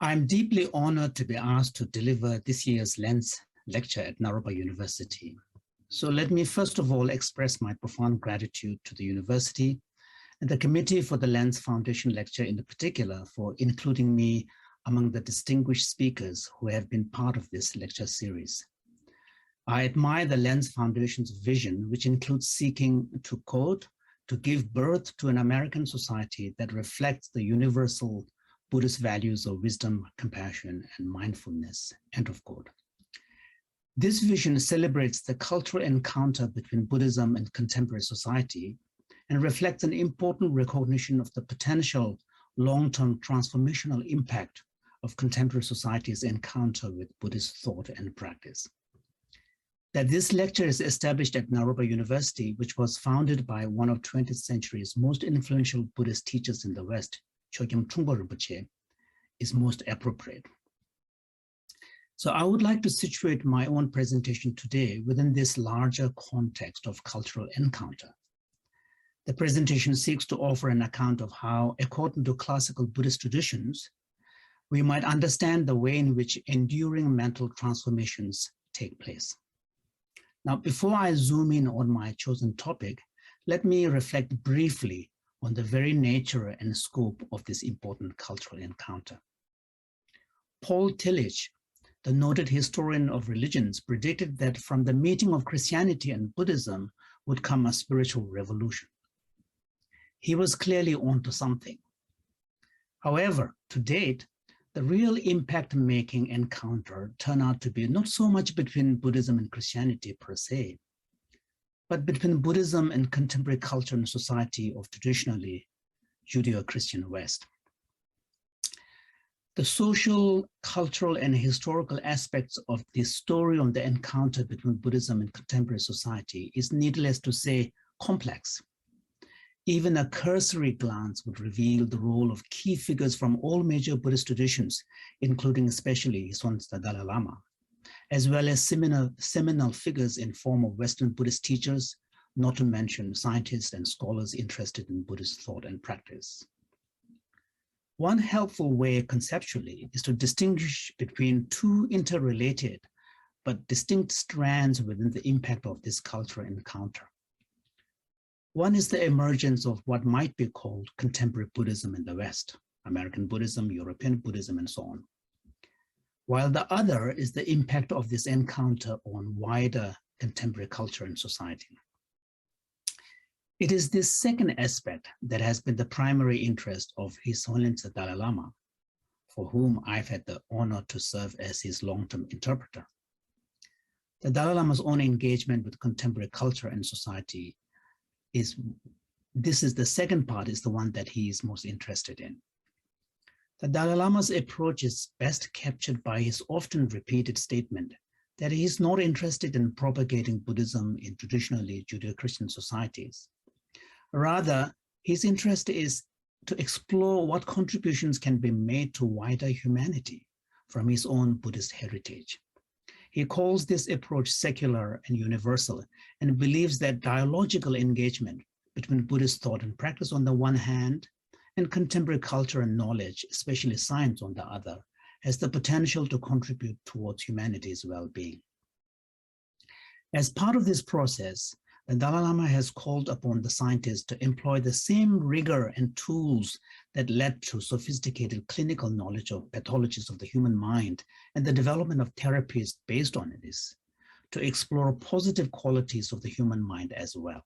I'm deeply honored to be asked to deliver this year's Lenz lecture at Naropa University. So let me first of all express my profound gratitude to the university and the committee for the Lenz Foundation lecture in particular for including me among the distinguished speakers who have been part of this lecture series. I admire the Lenz Foundation's vision, which includes seeking to, quote, to give birth to an American society that reflects the universal Buddhist values of wisdom, compassion, and mindfulness, end of quote. This vision celebrates the cultural encounter between Buddhism and contemporary society and reflects an important recognition of the potential long-term transformational impact of contemporary society's encounter with Buddhist thought and practice. That this lecture is established at Naropa University, which was founded by one of 20th century's most influential Buddhist teachers in the West, Chogyam Trungpa Rinpoche, is most appropriate. So I would like to situate my own presentation today within this larger context of cultural encounter. The presentation seeks to offer an account of how, according to classical Buddhist traditions, we might understand the way in which enduring mental transformations take place. Now, before I zoom in on my chosen topic, let me reflect briefly on the very nature and scope of this important cultural encounter. Paul Tillich, the noted historian of religions, predicted that from the meeting of Christianity and Buddhism would come a spiritual revolution. He was clearly onto something. However, to date, the real impact-making encounter turned out to be not so much between Buddhism and Christianity per se, but between Buddhism and contemporary culture and society of traditionally Judeo-Christian West. The social, cultural, and historical aspects of this story on the encounter between Buddhism and contemporary society is, needless to say, complex. Even a cursory glance would reveal the role of key figures from all major Buddhist traditions, including especially His Holiness the Dalai Lama, as well as seminal figures in form of Western Buddhist teachers, not to mention scientists and scholars interested in Buddhist thought and practice. One helpful way conceptually is to distinguish between two interrelated but distinct strands within the impact of this cultural encounter. One is the emergence of what might be called contemporary Buddhism in the West, American Buddhism, European Buddhism, and so on, while the other is the impact of this encounter on wider contemporary culture and society. It is this second aspect that has been the primary interest of His Holiness the Dalai Lama, for whom I've had the honor to serve as his long-term interpreter. The Dalai Lama's own engagement with contemporary culture and society is the second part, is the one that he is most interested in. The Dalai Lama's approach is best captured by his often repeated statement that he is not interested in propagating Buddhism in traditionally Judeo-Christian societies. Rather, his interest is to explore what contributions can be made to wider humanity from his own Buddhist heritage. He calls this approach secular and universal and believes that dialogical engagement between Buddhist thought and practice on the one hand and contemporary culture and knowledge, especially science on the other, has the potential to contribute towards humanity's well-being. As part of this process, the Dalai Lama has called upon the scientists to employ the same rigor and tools that led to sophisticated clinical knowledge of pathologies of the human mind and the development of therapies based on this, to explore positive qualities of the human mind as well.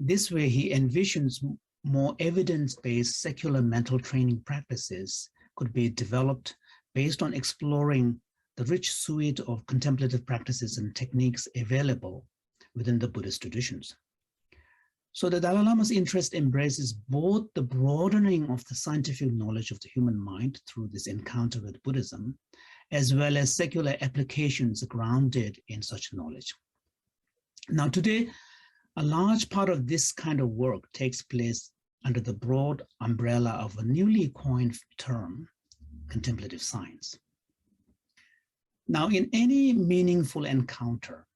This way, he envisions more evidence-based secular mental training practices could be developed based on exploring the rich suite of contemplative practices and techniques available within the Buddhist traditions. So the Dalai Lama's interest embraces both the broadening of the scientific knowledge of the human mind through this encounter with Buddhism, as well as secular applications grounded in such knowledge. Now today, a large part of this kind of work takes place under the broad umbrella of a newly coined term, contemplative science. Now, in any meaningful encounter,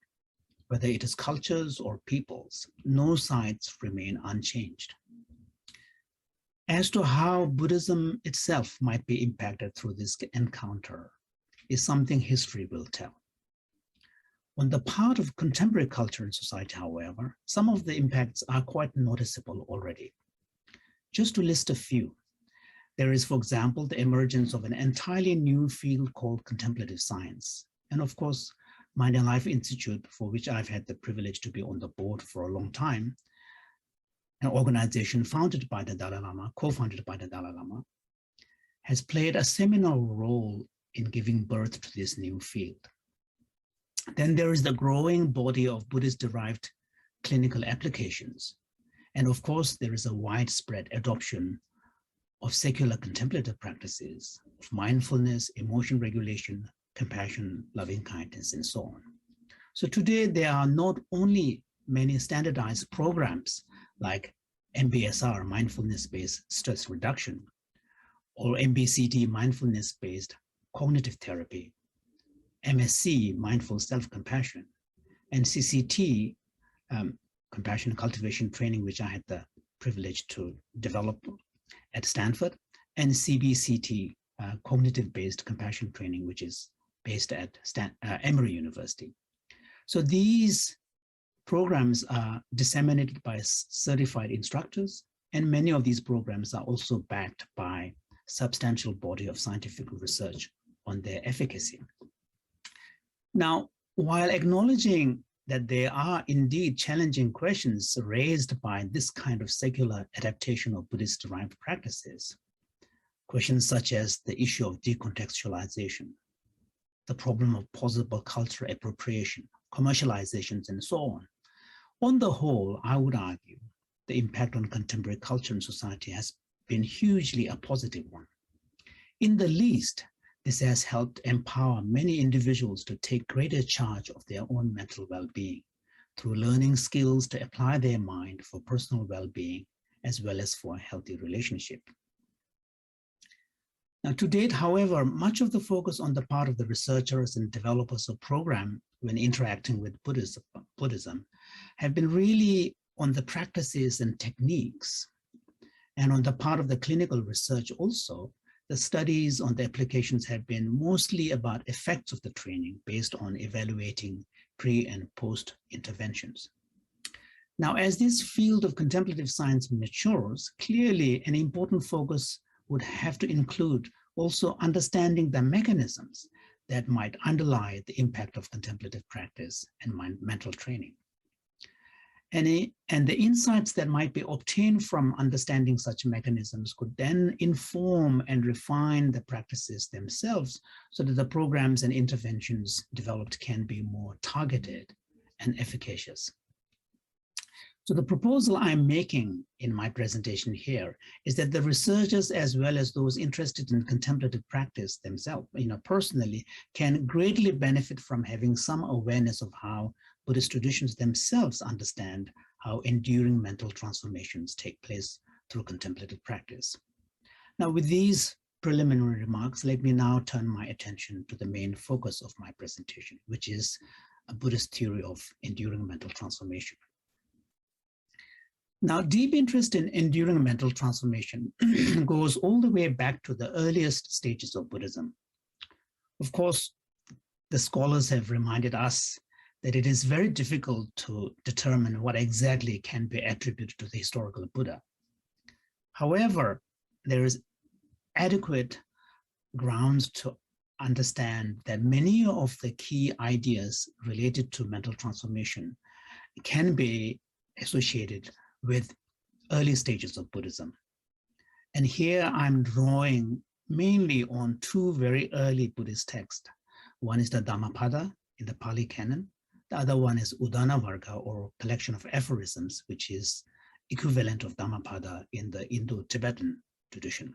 whether it is cultures or peoples, no sides remain unchanged. As to how Buddhism itself might be impacted through this encounter is something history will tell. On the part of contemporary culture and society, however, some of the impacts are quite noticeable already. Just to list a few, there is, for example, the emergence of an entirely new field called contemplative science. And of course, Mind and Life Institute, for which I've had the privilege to be on the board for a long time, an organization founded by the Dalai Lama, co-founded by the Dalai Lama, has played a seminal role in giving birth to this new field. Then there is the growing body of Buddhist-derived clinical applications. And of course, there is a widespread adoption of secular contemplative practices of mindfulness, emotion regulation, compassion, loving kindness, and so on. So today, there are not only many standardized programs like MBSR, mindfulness-based stress reduction, or MBCT, mindfulness-based cognitive therapy, MSc, mindful self-compassion, and CCT, compassion and cultivation training, which I had the privilege to develop at Stanford, and CBCT, cognitive-based compassion training, which is based at Emory University. So these programs are disseminated by certified instructors, and many of these programs are also backed by substantial body of scientific research on their efficacy. Now, while acknowledging that there are indeed challenging questions raised by this kind of secular adaptation of Buddhist-derived practices, questions such as the issue of decontextualization, the problem of possible cultural appropriation, commercializations, and so on the whole, I would argue the impact on contemporary culture and society has been hugely a positive one. In the least, this has helped empower many individuals to take greater charge of their own mental well-being through learning skills to apply their mind for personal well-being as well as for a healthy relationship. Now, to date, however, much of the focus on the part of the researchers and developers of program when interacting with Buddhism have been really on the practices and techniques. And on the part of the clinical research also, the studies on the applications have been mostly about effects of the training based on evaluating pre and post interventions. Now, as this field of contemplative science matures, clearly an important focus would have to include also understanding the mechanisms that might underlie the impact of contemplative practice and mental training. And the insights that might be obtained from understanding such mechanisms could then inform and refine the practices themselves so that the programs and interventions developed can be more targeted and efficacious. So the proposal I'm making in my presentation here is that the researchers, as well as those interested in contemplative practice themselves, personally, can greatly benefit from having some awareness of how Buddhist traditions themselves understand how enduring mental transformations take place through contemplative practice. Now, with these preliminary remarks, let me now turn my attention to the main focus of my presentation, which is a Buddhist theory of enduring mental transformation. Now, deep interest in enduring mental transformation goes all the way back to the earliest stages of Buddhism. Of course, the scholars have reminded us that it is very difficult to determine what exactly can be attributed to the historical Buddha. However, there is adequate grounds to understand that many of the key ideas related to mental transformation can be associated with early stages of Buddhism. And here I'm drawing mainly on two very early Buddhist texts. One is the Dhammapada in the Pali Canon. The other one is Udana Varga, or collection of aphorisms, which is equivalent of Dhammapada in the Indo-Tibetan tradition.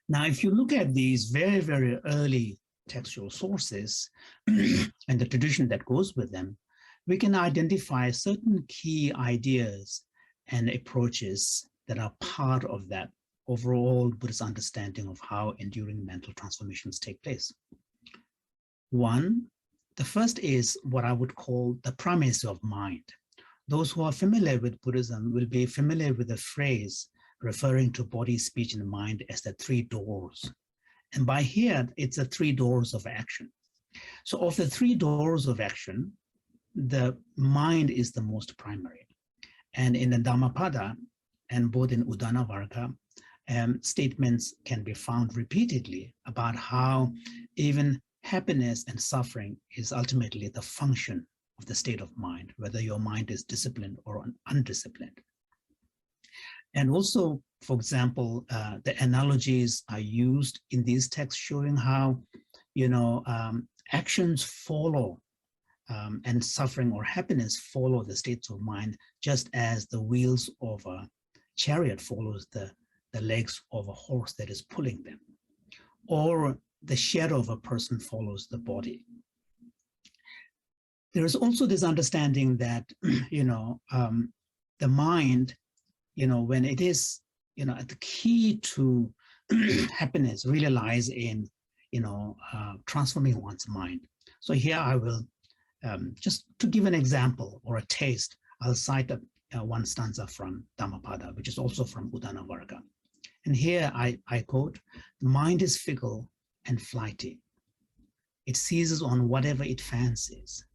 Now, if you look at these very, very early textual sources and the tradition that goes with them, we can identify certain key ideas and approaches that are part of that overall Buddhist understanding of how enduring mental transformations take place. One, the first is what I would call the primacy of mind. Those who are familiar with Buddhism will be familiar with the phrase referring to body, speech, and mind as the three doors. And by here, it's the three doors of action. So of the three doors of action, the mind is the most primary. And in the Dhammapada, and both in Udana Varga, statements can be found repeatedly about how even happiness and suffering is ultimately the function of the state of mind, whether your mind is disciplined or undisciplined. And also, for example, the analogies are used in these texts showing how, actions follow and suffering or happiness follow the states of mind, just as the wheels of a chariot follows the legs of a horse that is pulling them, or the shadow of a person follows the body. There is also this understanding that, the mind, when it is, the key to happiness really lies in, transforming one's mind. So here I will, just to give an example or a taste, I'll cite one stanza from Dhammapada, which is also from Udana Varga. And here I quote, "The mind is fickle and flighty. It seizes on whatever it fancies.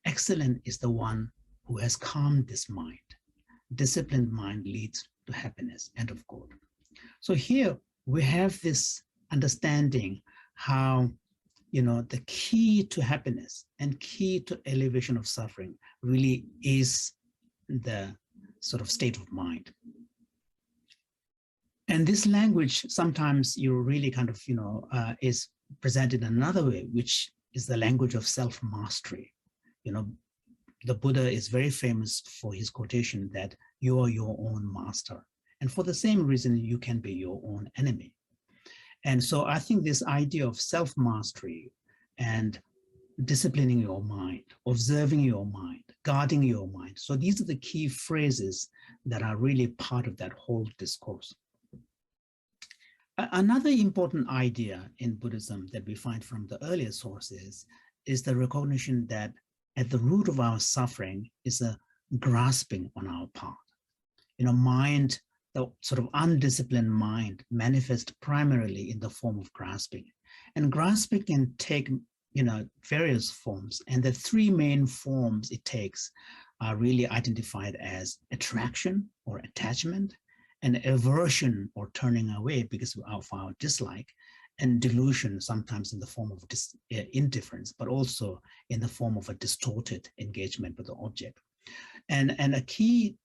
Excellent is the one who has calmed this mind. Disciplined mind leads to happiness," end of quote. So here we have this understanding how, the key to happiness and key to elevation of suffering really is the sort of state of mind. And this language, sometimes you really kind of, is presented in another way, which is the language of self-mastery. The Buddha is very famous for his quotation that you are your own master. And for the same reason, you can be your own enemy. And so I think this idea of self-mastery and disciplining your mind, observing your mind, guarding your mind. So these are the key phrases that are really part of that whole discourse. Another important idea in Buddhism that we find from the earlier sources is the recognition that at the root of our suffering is a grasping on our part. Mind, the sort of undisciplined mind, manifests primarily in the form of grasping. And grasping can take, various forms. And the three main forms it takes are really identified as attraction or attachment, and aversion or turning away because of our dislike, and delusion, sometimes in the form of indifference, but also in the form of a distorted engagement with the object. And a key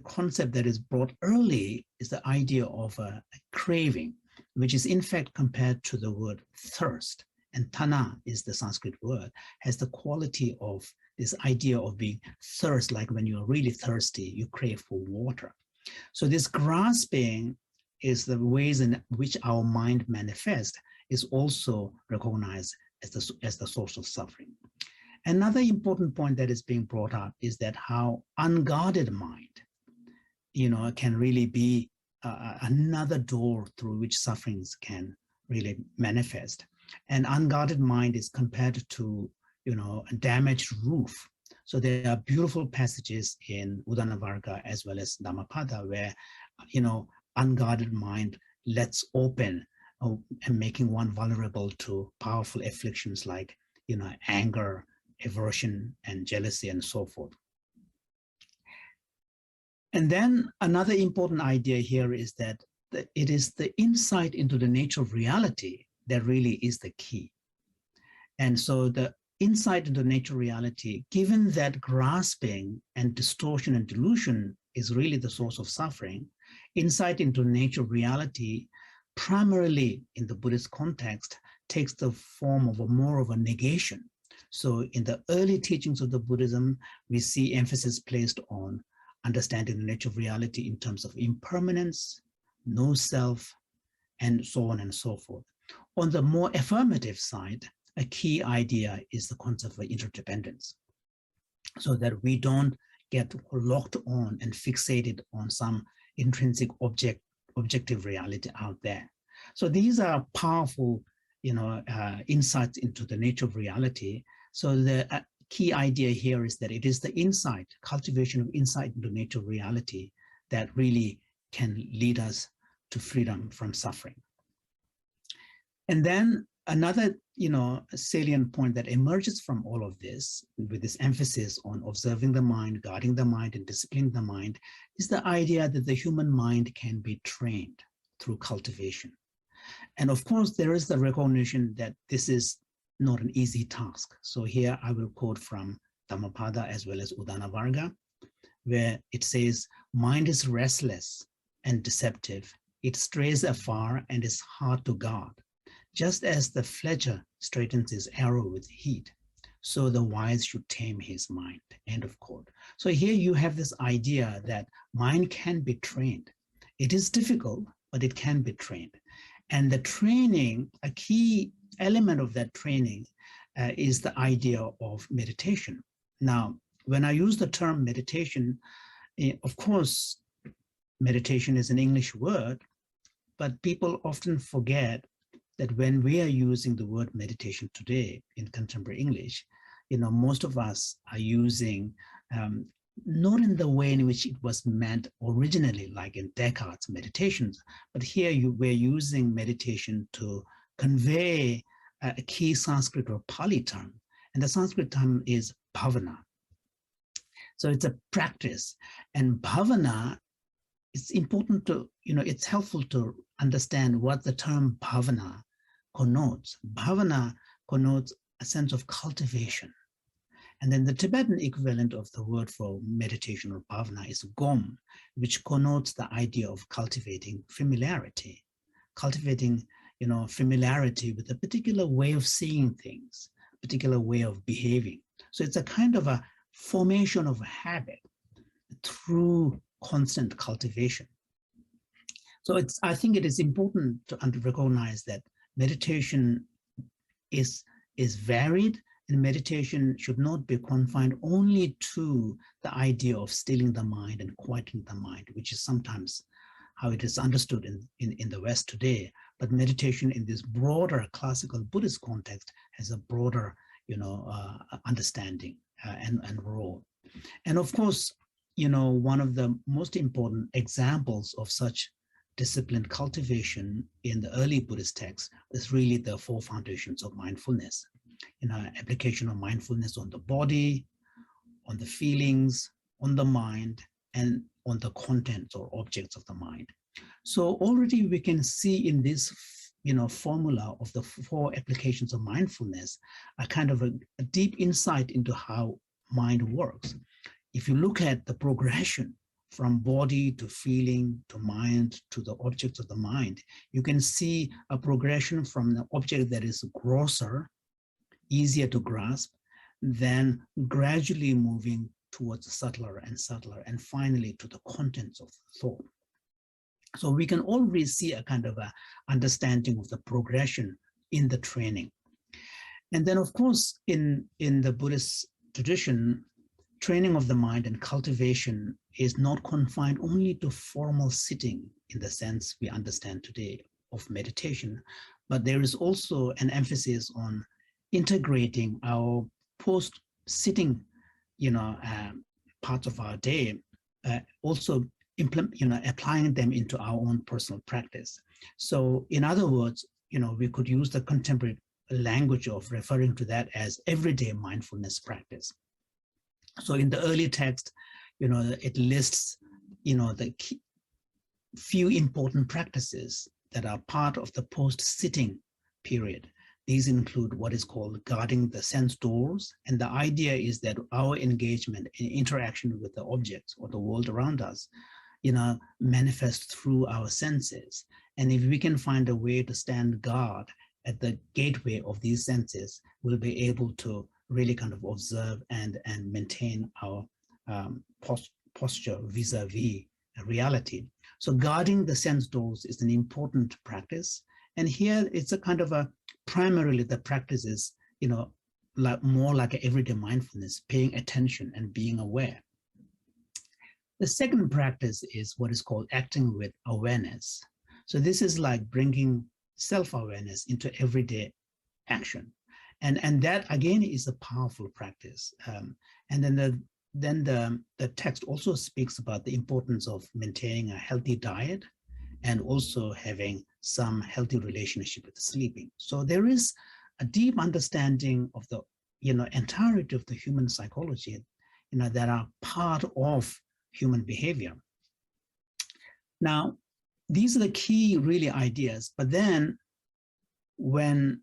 concept that is brought early is the idea of a craving, which is in fact compared to the word thirst. And tana is the Sanskrit word, has the quality of this idea of being thirst, like when you're really thirsty, you crave for water. So this grasping is the ways in which our mind manifests is also recognized as the source of suffering. Another important point that is being brought up is that how unguarded mind, can really be another door through which sufferings can really manifest. And unguarded mind is compared to, a damaged roof. So there are beautiful passages in Udana Varga as well as Dhammapada where, unguarded mind lets open and making one vulnerable to powerful afflictions like, anger, aversion, and jealousy, and so forth. And then another important idea here is that it is the insight into the nature of reality that really is the key. And so the insight into nature of reality, given that grasping and distortion and delusion is really the source of suffering, insight into nature of reality, primarily in the Buddhist context, takes the form of more of a negation. So in the early teachings of the Buddhism, we see emphasis placed on understanding the nature of reality in terms of impermanence, no self, and so on and so forth. On the more affirmative side, a key idea is the concept of interdependence, so that we don't get locked on and fixated on some intrinsic object objective reality out there. So these are powerful, insights into the nature of reality. So the key idea here is that it is the insight, cultivation of insight into nature of reality that really can lead us to freedom from suffering. And then another, salient point that emerges from all of this, with this emphasis on observing the mind, guarding the mind, and disciplining the mind, is the idea that the human mind can be trained through cultivation. And of course, there is the recognition that this is not an easy task. So here I will quote from Dhammapada as well as Udana, where it says, mind is restless and deceptive. It strays afar and is hard to guard. Just as the fletcher straightens his arrow with heat, so the wise should tame his mind, end of quote. So here you have this idea that mind can be trained. It is difficult, but it can be trained. And the training, a key element of that training is the idea of meditation. Now, when I use the term meditation, of course, meditation is an English word, but people often forget that when we are using the word meditation today in contemporary English, most of us are using not in the way in which it was meant originally, like in Descartes' meditations, but here we're using meditation to convey a key Sanskrit or Pali term, and the Sanskrit term is bhavana. So it's a practice, and bhavana, it's important to, it's helpful to understand what the term bhavana connotes. Bhavana connotes a sense of cultivation. And then the Tibetan equivalent of the word for meditation or bhavana is gom, which connotes the idea of cultivating familiarity. Cultivating, familiarity with a particular way of seeing things, a particular way of behaving. So it's a kind of a formation of a habit through constant cultivation. So I think it is important to recognize that meditation is varied, and meditation should not be confined only to the idea of stilling the mind and quieting the mind, which is sometimes how it is understood in the West today. But meditation in this broader classical Buddhist context has a broader, understanding and role. And of course, one of the most important examples of such disciplined cultivation in the early Buddhist texts is really the four foundations of mindfulness. Application of mindfulness on the body, on the feelings, on the mind, and on the contents or objects of the mind. So already we can see in this, formula of the four applications of mindfulness, a kind of a deep insight into how mind works. If you look at the progression from body to feeling to mind to the objects of the mind, you can see a progression from the object that is grosser, easier to grasp, then gradually moving towards subtler and subtler, and finally to the contents of thought. So we can already see a kind of a understanding of the progression in the training. And then, of course, in the Buddhist tradition, training of the mind and cultivation is not confined only to formal sitting in the sense we understand today of meditation, but there is also an emphasis on integrating our post-sitting, parts of our day, also applying them into our own personal practice. So in other words, we could use the contemporary language of referring to that as everyday mindfulness practice. So in the early text, it lists, the few important practices that are part of the post-sitting period. These include what is called guarding the sense doors. And the idea is that our engagement in interaction with the objects or the world around us, manifests through our senses. And if we can find a way to stand guard at the gateway of these senses, we'll be able to really kind of observe and maintain our posture vis-a-vis reality. So guarding the sense doors is an important practice. And here it's a kind of a, primarily the practice is, more like everyday mindfulness, paying attention and being aware. The second practice is what is called acting with awareness. So this is like bringing self-awareness into everyday action. And that again is a powerful practice. And then the text also speaks about the importance of maintaining a healthy diet and also having some healthy relationship with sleeping. So there is a deep understanding of the entirety of the human psychology, that are part of human behavior. Now, these are the key really ideas, but then when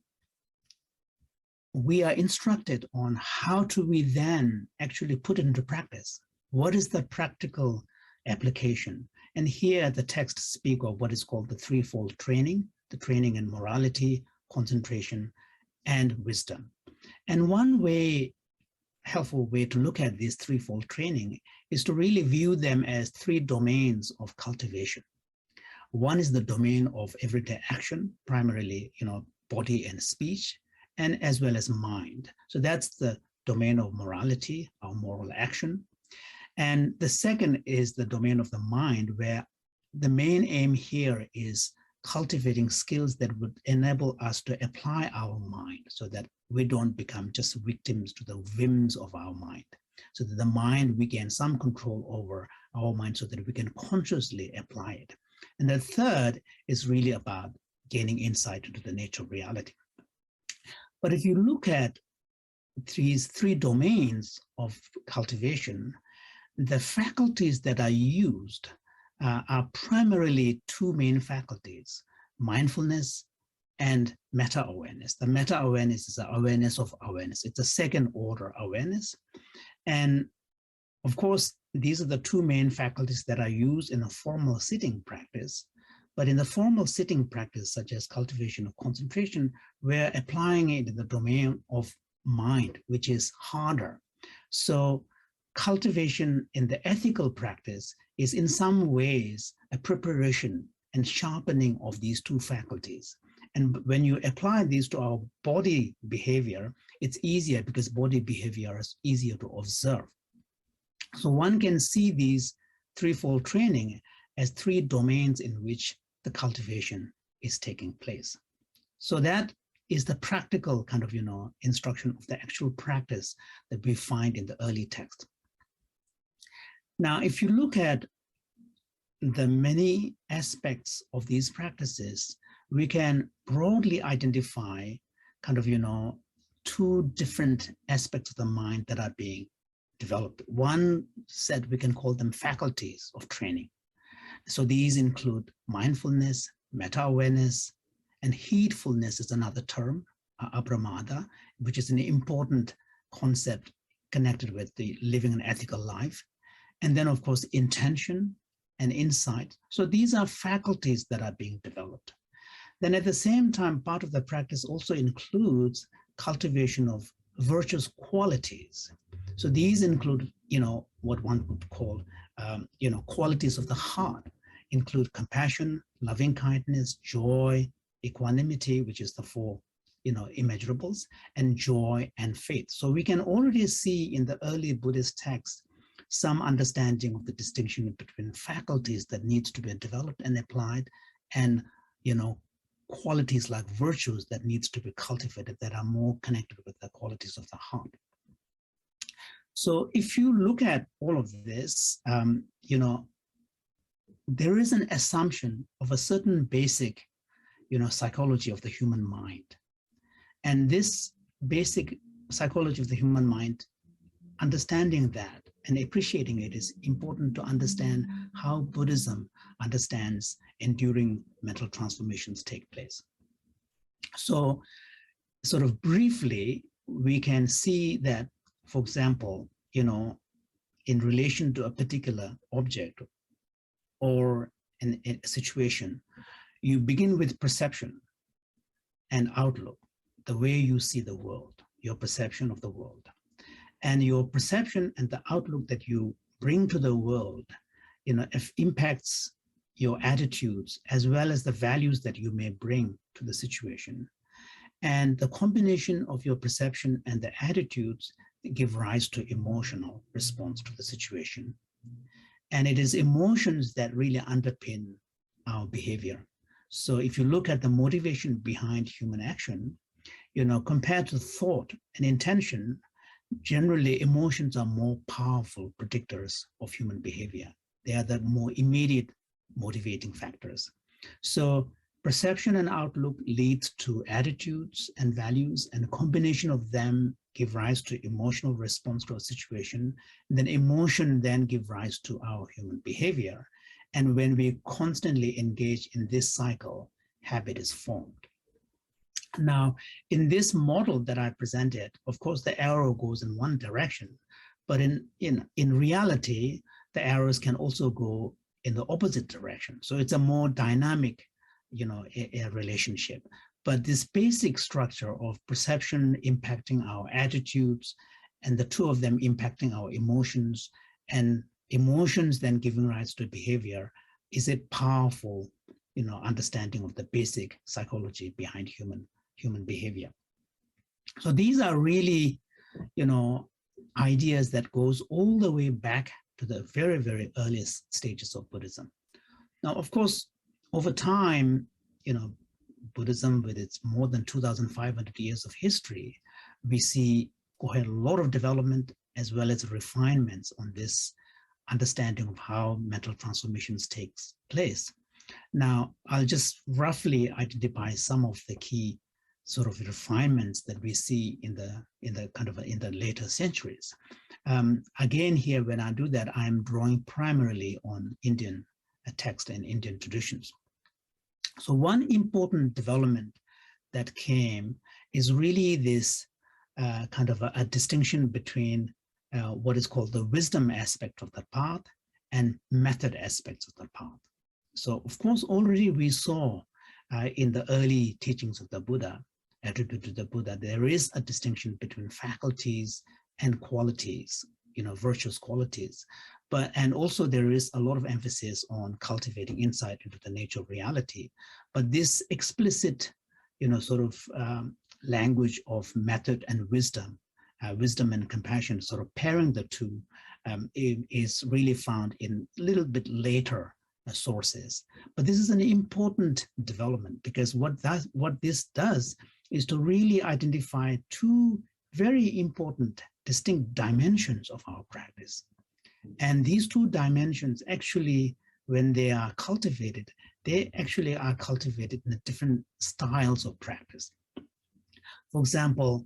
we are instructed on how do we then actually put it into practice, what is the practical application? And here the text speaks of what is called the threefold training, the training in morality, concentration, and wisdom. And one helpful way to look at this threefold training is to really view them as three domains of cultivation. One is the domain of everyday action, primarily, body and speech, and as well as mind. So that's the domain of morality, our moral action. And the second is the domain of the mind, where the main aim here is cultivating skills that would enable us to apply our mind so that we don't become just victims to the whims of our mind. So that the mind, we gain some control over our mind so that we can consciously apply it. And the third is really about gaining insight into the nature of reality. But if you look at these three domains of cultivation, the faculties that are used are primarily two main faculties: mindfulness and meta-awareness. The meta-awareness is the awareness of awareness. It's a second order awareness. And of course, these are the two main faculties that are used in a formal sitting practice. But in the formal sitting practice, such as cultivation of concentration, we're applying it in the domain of mind, which is harder. So cultivation in the ethical practice is in some ways a preparation and sharpening of these two faculties. And when you apply these to our body behavior, it's easier because body behavior is easier to observe. So one can see these threefold training as three domains in which the cultivation is taking place. So that is the practical kind of, instruction of the actual practice that we find in the early text. Now, if you look at the many aspects of these practices, we can broadly identify kind of, two different aspects of the mind that are being developed. One set, we can call them faculties of training. So these include mindfulness, meta-awareness, and heedfulness is another term, apramada, which is an important concept connected with the living an ethical life. And then, of course, intention and insight. So these are faculties that are being developed. Then at the same time, part of the practice also includes cultivation of virtuous qualities. So these include, what one would call, qualities of the heart, include compassion, loving kindness, joy, equanimity, which is the four, immeasurables, and joy and faith. So we can already see in the early Buddhist texts some understanding of the distinction between faculties that needs to be developed and applied, and qualities like virtues that needs to be cultivated that are more connected with the qualities of the heart. So if you look at all of this, there is an assumption of a certain basic, psychology of the human mind. And this basic psychology of the human mind, understanding that and appreciating it is important to understand how Buddhism understands enduring mental transformations take place. So sort of briefly, we can see that, for example, in relation to a particular object or in a situation, you begin with perception and outlook, the way you see the world, your perception of the world. And your perception and the outlook that you bring to the world, impacts your attitudes as well as the values that you may bring to the situation. And the combination of your perception and the attitudes give rise to emotional response to the situation. And it is emotions that really underpin our behavior. So if you look at the motivation behind human action, compared to thought and intention, generally emotions are more powerful predictors of human behavior. They are the more immediate motivating factors. So perception and outlook leads to attitudes and values, and a combination of them give rise to emotional response to a situation. And then emotion then give rise to our human behavior. And when we constantly engage in this cycle, habit is formed. Now, in this model that I presented, of course, the arrow goes in one direction, but in reality, the arrows can also go in the opposite direction. So it's a more dynamic, a relationship. But this basic structure of perception impacting our attitudes, and the two of them impacting our emotions, and emotions then giving rise to behavior, is a powerful, understanding of the basic psychology behind human behavior. So these are really, ideas that goes all the way back to the very, very earliest stages of Buddhism. Now, of course, over time, Buddhism, with its more than 2,500 years of history, we see quite a lot of development as well as refinements on this understanding of how mental transformations takes place. Now, I'll just roughly identify some of the key sort of refinements that we see in the later centuries. Again, here, when I do that, I'm drawing primarily on Indian text and Indian traditions. So one important development that came is really this kind of a distinction between what is called the wisdom aspect of the path and method aspects of the path. So, of course, already we saw in the early teachings of the Buddha, attributed to the Buddha, there is a distinction between faculties and qualities, virtuous qualities. And also there is a lot of emphasis on cultivating insight into the nature of reality. But this explicit, language of method and wisdom and compassion, sort of pairing the two, is really found in a little bit later sources. But this is an important development, because what this does is to really identify two very important distinct dimensions of our practice. And these two dimensions actually, when they are cultivated, they actually are cultivated in different styles of practice. For example,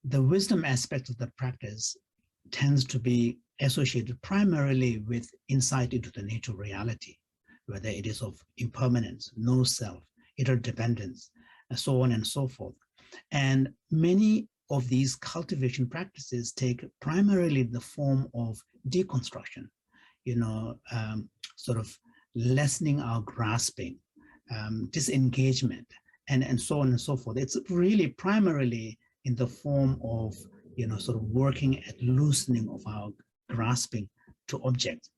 the wisdom aspect of the practice tends to be associated primarily with insight into the nature of reality, whether it is of impermanence, no self, interdependence, and so on and so forth. And many of these cultivation practices take primarily the form of deconstruction, sort of lessening our grasping, disengagement, and so on and so forth. It's really primarily in the form of, sort of working at loosening of our grasping to objects.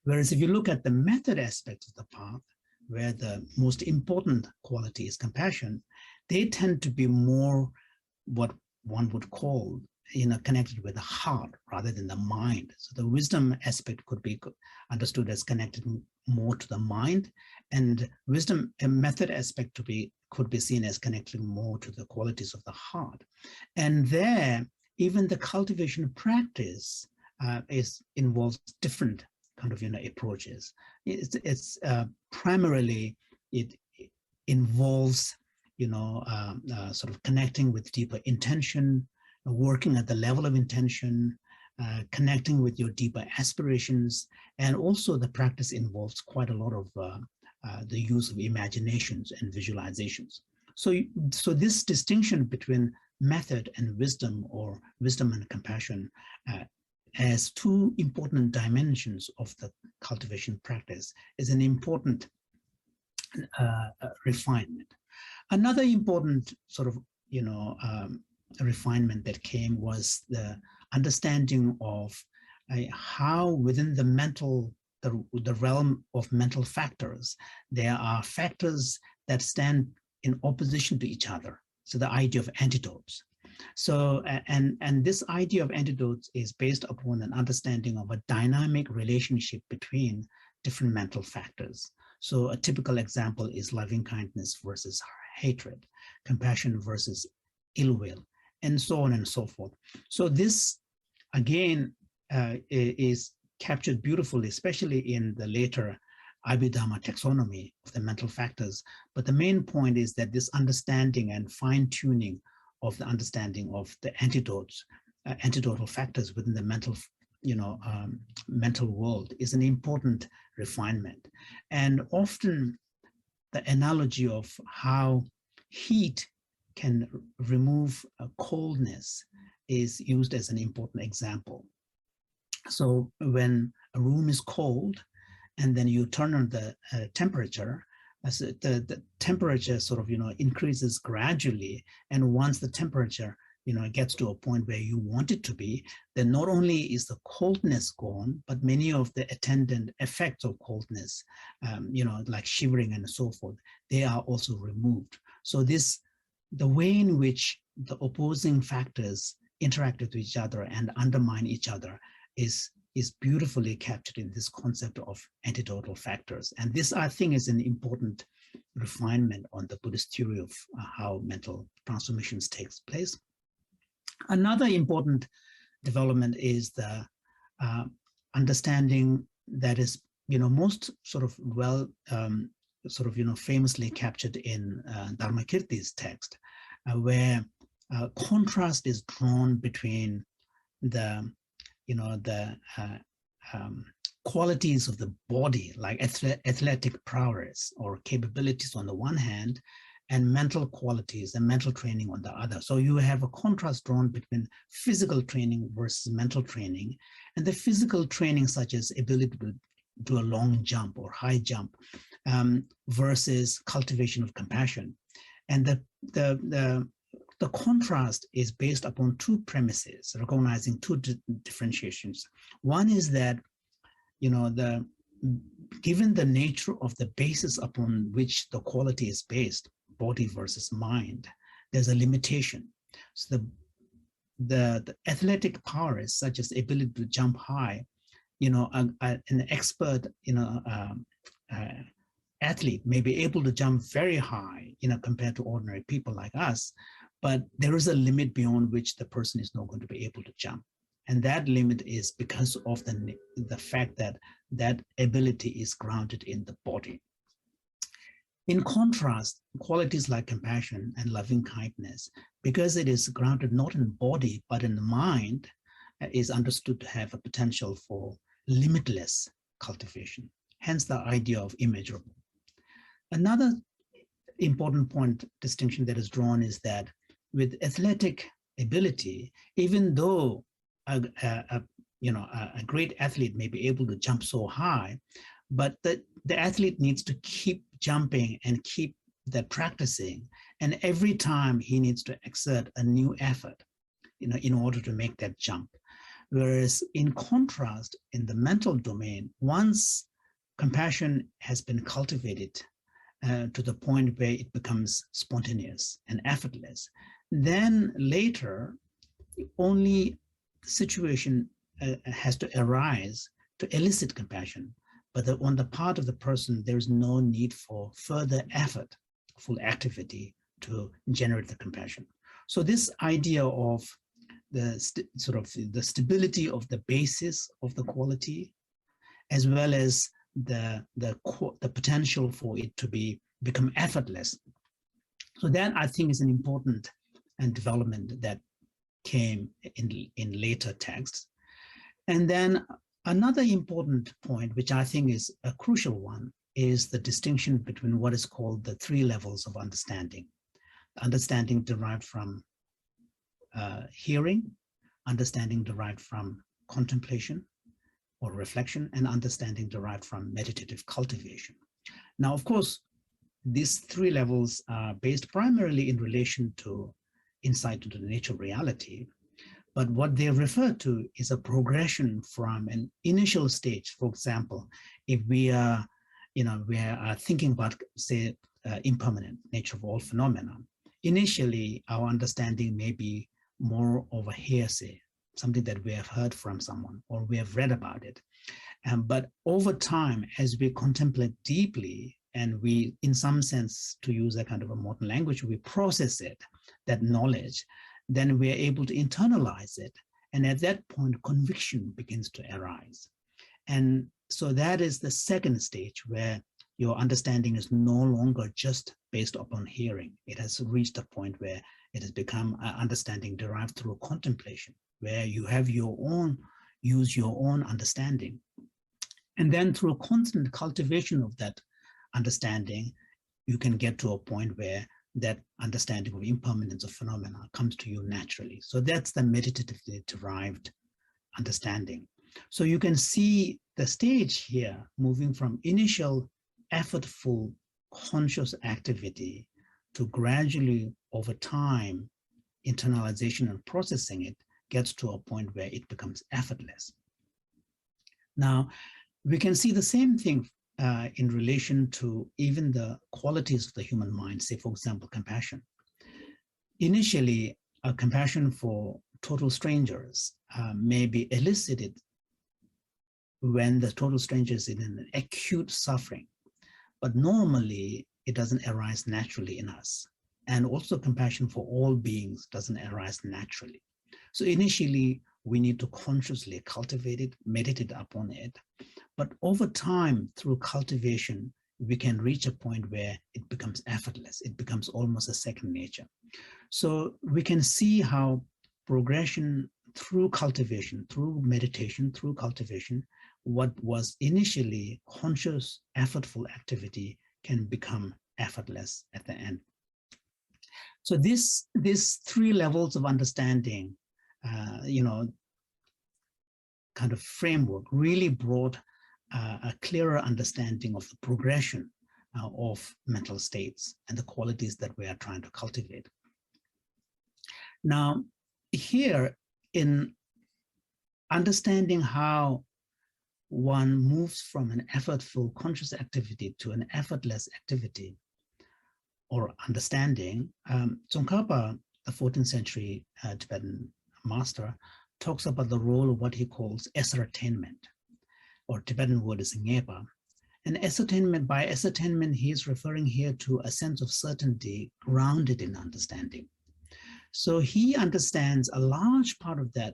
Whereas if you look at the method aspects of the path, where the most important quality is compassion, they tend to be more what one would call, connected with the heart rather than the mind. So the wisdom aspect could be understood as connected more to the mind, and wisdom and method aspect could be seen as connecting more to the qualities of the heart. And there, even the cultivation practice involves different kind of approaches. It's primarily it involves sort of connecting with deeper intention, working at the level of intention, connecting with your deeper aspirations, and also the practice involves quite a lot of the use of imaginations and visualizations. So this distinction between method and wisdom, or wisdom and compassion, as two important dimensions of the cultivation practice, is an important refinement. Another important sort of, refinement that came was the understanding of how within the realm of mental factors, there are factors that stand in opposition to each other. So the idea of antidotes. So, and this idea of antidotes is based upon an understanding of a dynamic relationship between different mental factors. So a typical example is loving kindness versus hatred, compassion versus ill will, and so on and so forth. So this, again, is captured beautifully, especially in the later Abhidharma taxonomy of the mental factors. But the main point is that this understanding and fine-tuning of the understanding of the antidotes, antidotal factors within the mental, mental world is an important refinement. And often the analogy of how heat can remove coldness is used as an important example. So when a room is cold and then you turn on the temperature, as the temperature sort of increases gradually, and once the temperature gets to a point where you want it to be, then not only is the coldness gone, but many of the attendant effects of coldness, like shivering and so forth, they are also removed. So the way in which the opposing factors interact with each other and undermine each other is beautifully captured in this concept of antidotal factors. And this, I think, is an important refinement on the Buddhist theory of how mental transformations takes place. Another important development is the understanding that is, most sort of famously captured in Dharmakirti's text, where contrast is drawn between the qualities of the body, like athletic prowess or capabilities on the one hand, and mental qualities and mental training on the other. So you have a contrast drawn between physical training versus mental training, and the physical training, such as ability to do a long jump or high jump, versus cultivation of compassion. And the contrast is based upon two premises, recognizing two differentiations. One is that, given the nature of the basis upon which the quality is based, body versus mind, there's a limitation. So the athletic powers, such as ability to jump high, an expert, athlete may be able to jump very high, compared to ordinary people like us, but there is a limit beyond which the person is not going to be able to jump. And that limit is because of the fact that that ability is grounded in the body. In contrast, qualities like compassion and loving kindness, because it is grounded not in body, but in the mind, is understood to have a potential for limitless cultivation, hence the idea of immeasurable. Another important point distinction that is drawn is that with athletic ability, even though a great athlete may be able to jump so high, but the athlete needs to keep jumping and keep that practicing. And every time he needs to exert a new effort, in order to make that jump. Whereas in contrast, in the mental domain, once compassion has been cultivated to the point where it becomes spontaneous and effortless, then later only the situation has to arise to elicit compassion. But on the part of the person, there's no need for further effort, full activity to generate the compassion. So this idea of the stability of the basis of the quality, as well as the potential for it to become effortless. So that, I think, is an important development that came in later texts. And then another important point, which I think is a crucial one, is the distinction between what is called the three levels of understanding. Understanding derived from hearing, understanding derived from contemplation or reflection, and understanding derived from meditative cultivation. Now, of course, these three levels are based primarily in relation to insight into the nature of reality, but what they refer to is a progression from an initial stage. For example, if we are thinking about, say, impermanent nature of all phenomena, initially our understanding may be more of a hearsay, something that we have heard from someone or we have read about it. But over time, as we contemplate deeply, and we, in some sense, to use a kind of a modern language, we process it, that knowledge, then we are able to internalize it. And at that point, conviction begins to arise. And so that is the second stage, where your understanding is no longer just based upon hearing. It has reached a point where it has become an understanding derived through contemplation, where you have your own, use your own understanding. And then through constant cultivation of that understanding, you can get to a point where that understanding of impermanence of phenomena comes to you naturally. So that's the meditatively derived understanding. So you can see the stage here moving from initial effortful conscious activity to gradually, over time, internalization and processing it gets to a point where it becomes effortless. Now, we can see the same thing in relation to even the qualities of the human mind, say, for example, compassion. Initially, a compassion for total strangers may be elicited when the total stranger is in an acute suffering, but normally it doesn't arise naturally in us. And also compassion for all beings doesn't arise naturally. So initially, we need to consciously cultivate it, meditate upon it. But over time, through cultivation, we can reach a point where it becomes effortless. It becomes almost a second nature. So we can see how progression through cultivation, through meditation, through cultivation, what was initially conscious, effortful activity can become effortless at the end. So these three levels of understanding, kind of framework really brought a clearer understanding of the progression of mental states and the qualities that we are trying to cultivate. Now, here in understanding how one moves from an effortful conscious activity to an effortless activity or understanding, Tsongkhapa, the 14th century Tibetan master, talks about the role of what he calls ascertainment, or Tibetan word is ngepa. And ascertainment, by ascertainment, he is referring here to a sense of certainty grounded in understanding. So he understands a large part of that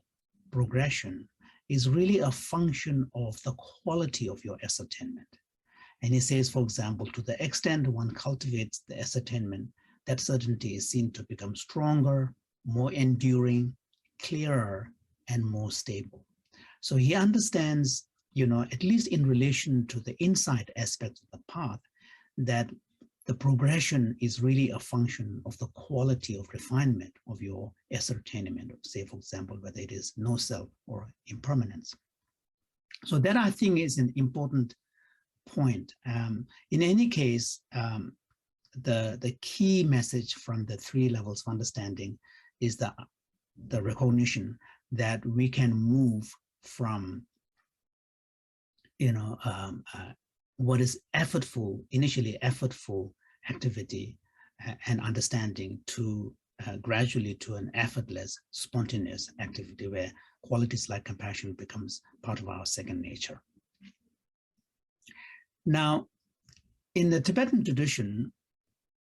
progression is really a function of the quality of your ascertainment. And he says, for example, to the extent one cultivates the ascertainment, that certainty is seen to become stronger, more enduring, clearer, and more stable. So he understands, at least in relation to the insight aspect of the path, that the progression is really a function of the quality of refinement of your ascertainment, say, for example, whether it is no self or impermanence. So that, I think, is an important point. In any case, the key message from the three levels of understanding is the recognition that we can move from what is effortful, initially effortful activity and understanding to gradually to an effortless, spontaneous activity where qualities like compassion becomes part of our second nature. Now, in the Tibetan tradition,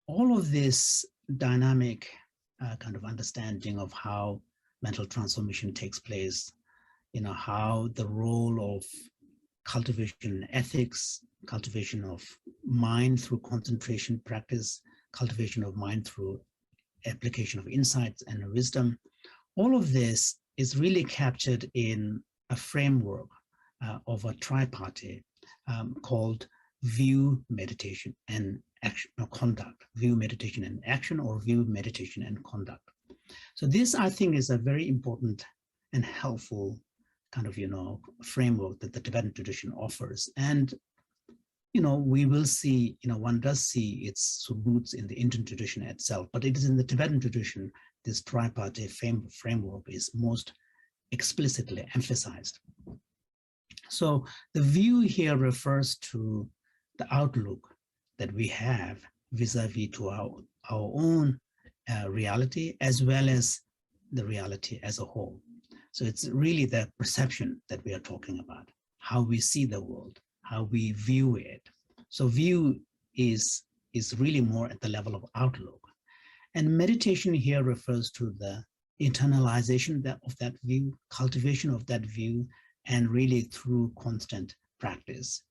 all of this dynamic kind of understanding of how mental transformation takes place, how the role of cultivation ethics, cultivation of mind through concentration practice, cultivation of mind through application of insights and wisdom, all of this is really captured in a framework of a tripartite called view, meditation, and action or conduct. View, meditation, and action, or view, meditation, and conduct. So this, I think, is a very important and helpful kind of, framework that the Tibetan tradition offers. And, we will see, one does see its roots in the Indian tradition itself, but it is in the Tibetan tradition, this tripartite framework is most explicitly emphasized. So the view here refers to the outlook that we have vis-a-vis to our own reality as well as the reality as a whole. So it's really the perception that we are talking about, how we see the world, how we view it. So view is really more at the level of outlook. And meditation here refers to the internalization of that view, cultivation of that view, and really through constant practice.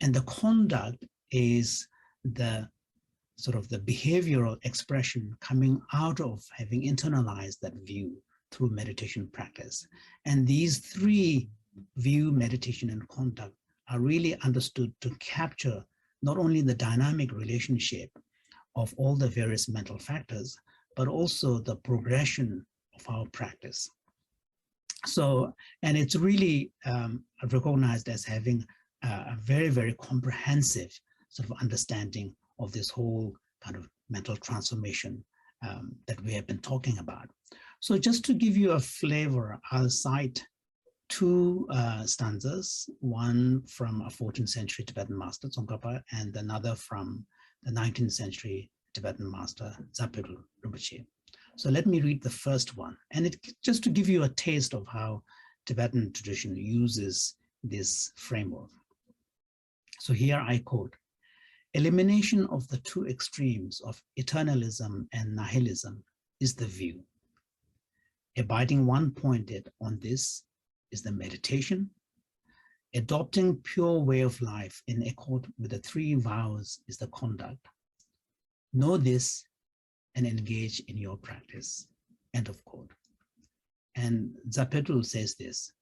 And the conduct is the sort of the behavioral expression coming out of having internalized that view through meditation practice. And these three, view, meditation, and conduct, are really understood to capture not only the dynamic relationship of all the various mental factors, but also the progression of our practice. So, and it's really recognized as having a very, very comprehensive sort of understanding of this whole kind of mental transformation that we have been talking about. So just to give you a flavor, I'll cite two stanzas, one from a 14th century Tibetan master, Tsongkhapa, and another from the 19th century Tibetan master, Zapetul Rinpoche. So let me read the first one, and just to give you a taste of how Tibetan tradition uses this framework. So here I quote, "Elimination of the two extremes of eternalism and nihilism is the view. Abiding one-pointed on this is the meditation. Adopting pure way of life in accord with the three vows is the conduct. Know this and engage in your practice." End of quote. And Zapetul says this,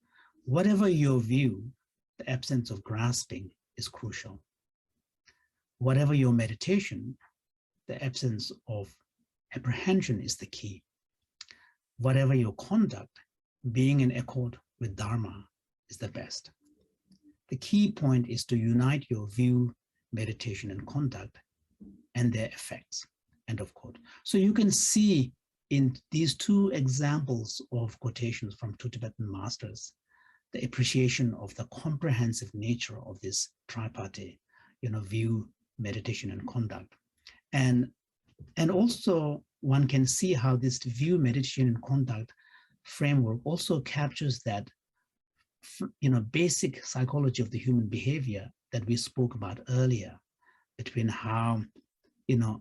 "Whatever your view, the absence of grasping is crucial. Whatever your meditation, the absence of apprehension is the key. Whatever your conduct, being in accord with Dharma is the best. The key point is to unite your view, meditation, and conduct and their effects." End of quote. So you can see in these two examples of quotations from two Tibetan masters, the appreciation of the comprehensive nature of this tripartite, view, meditation, and conduct. And also one can see how this view, meditation, and conduct framework also captures that, basic psychology of the human behavior that we spoke about earlier, between how,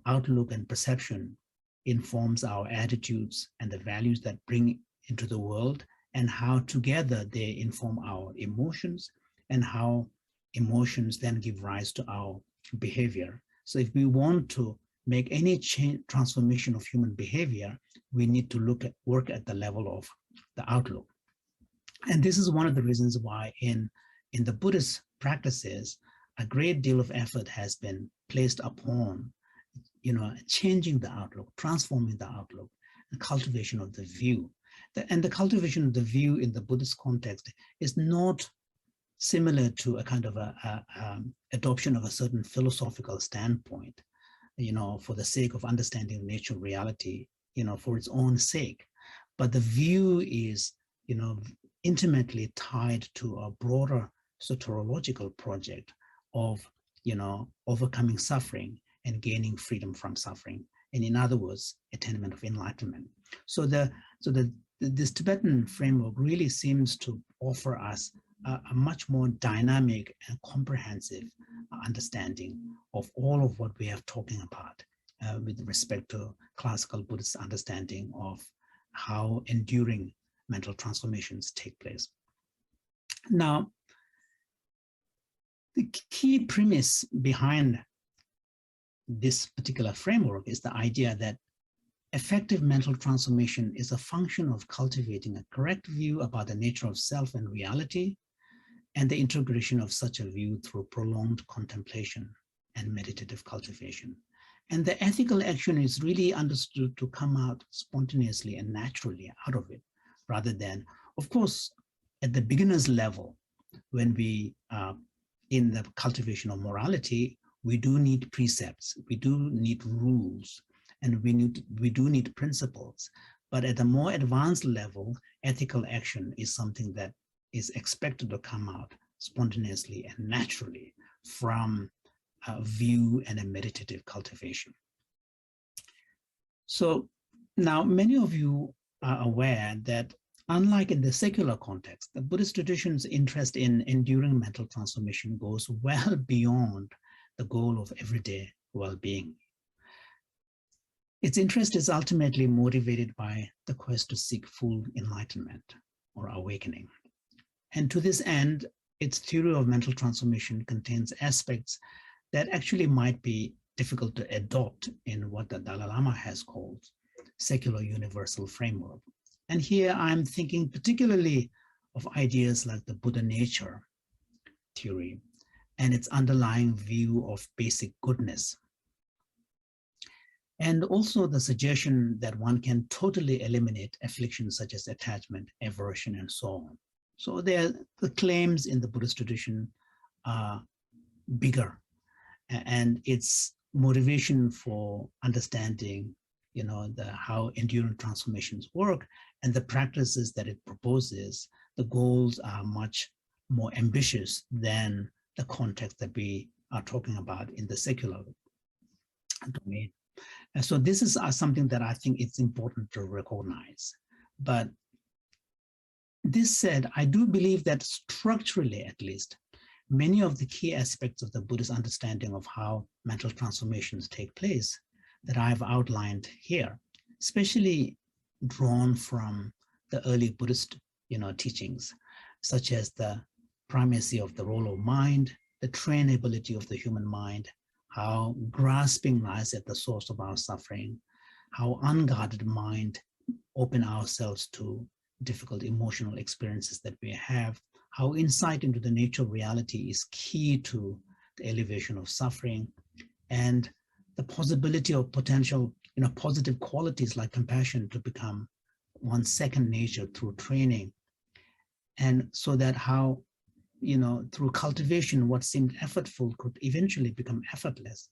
outlook and perception informs our attitudes and the values that bring into the world, and how together they inform our emotions, and how emotions then give rise to our behavior. So if we want to make any change, transformation of human behavior, we need to work at the level of the outlook. And this is one of the reasons why in the Buddhist practices, a great deal of effort has been placed upon, changing the outlook, transforming the outlook, and cultivation of the view. And the cultivation of the view in the Buddhist context is not similar to a kind of adoption of a certain philosophical standpoint, for the sake of understanding nature, reality, for its own sake. But the view is, intimately tied to a broader soteriological project of, overcoming suffering and gaining freedom from suffering. And in other words, attainment of enlightenment. So this Tibetan framework really seems to offer us a much more dynamic and comprehensive understanding of all of what we are talking about with respect to classical Buddhist understanding of how enduring mental transformations take place. Now, the key premise behind this particular framework is the idea that effective mental transformation is a function of cultivating a correct view about the nature of self and reality, and the integration of such a view through prolonged contemplation and meditative cultivation. And the ethical action is really understood to come out spontaneously and naturally out of it, rather than, of course, at the beginner's level, when we in the cultivation of morality, we do need precepts, we do need rules, and we do need principles. But at a more advanced level, ethical action is something that is expected to come out spontaneously and naturally from a view and a meditative cultivation. So Now, many of you are aware that unlike in the secular context, the Buddhist tradition's interest in enduring mental transformation goes well beyond the goal of everyday well-being. Its interest is ultimately motivated by the quest to seek full enlightenment or awakening. And to this end, its theory of mental transformation contains aspects that actually might be difficult to adopt in what the Dalai Lama has called secular universal framework. And here I'm thinking particularly of ideas like the Buddha nature theory and its underlying view of basic goodness. And also the suggestion that one can totally eliminate afflictions such as attachment, aversion, and so on. So the claims in the Buddhist tradition are bigger, and its motivation for understanding, how enduring transformations work and the practices that it proposes, the goals are much more ambitious than the context that we are talking about in the secular domain. And so this is something that I think it's important to recognize. But this said, I do believe that structurally, at least, many of the key aspects of the Buddhist understanding of how mental transformations take place that I've outlined here, especially drawn from the early Buddhist teachings, such as the primacy of the role of mind, the trainability of the human mind, how grasping lies at the source of our suffering, how unguarded mind open ourselves to difficult emotional experiences that we have, how insight into the nature of reality is key to the elevation of suffering, and the possibility of potential, positive qualities like compassion to become one's second nature through training. And so that how, through cultivation, what seemed effortful could eventually become effortless.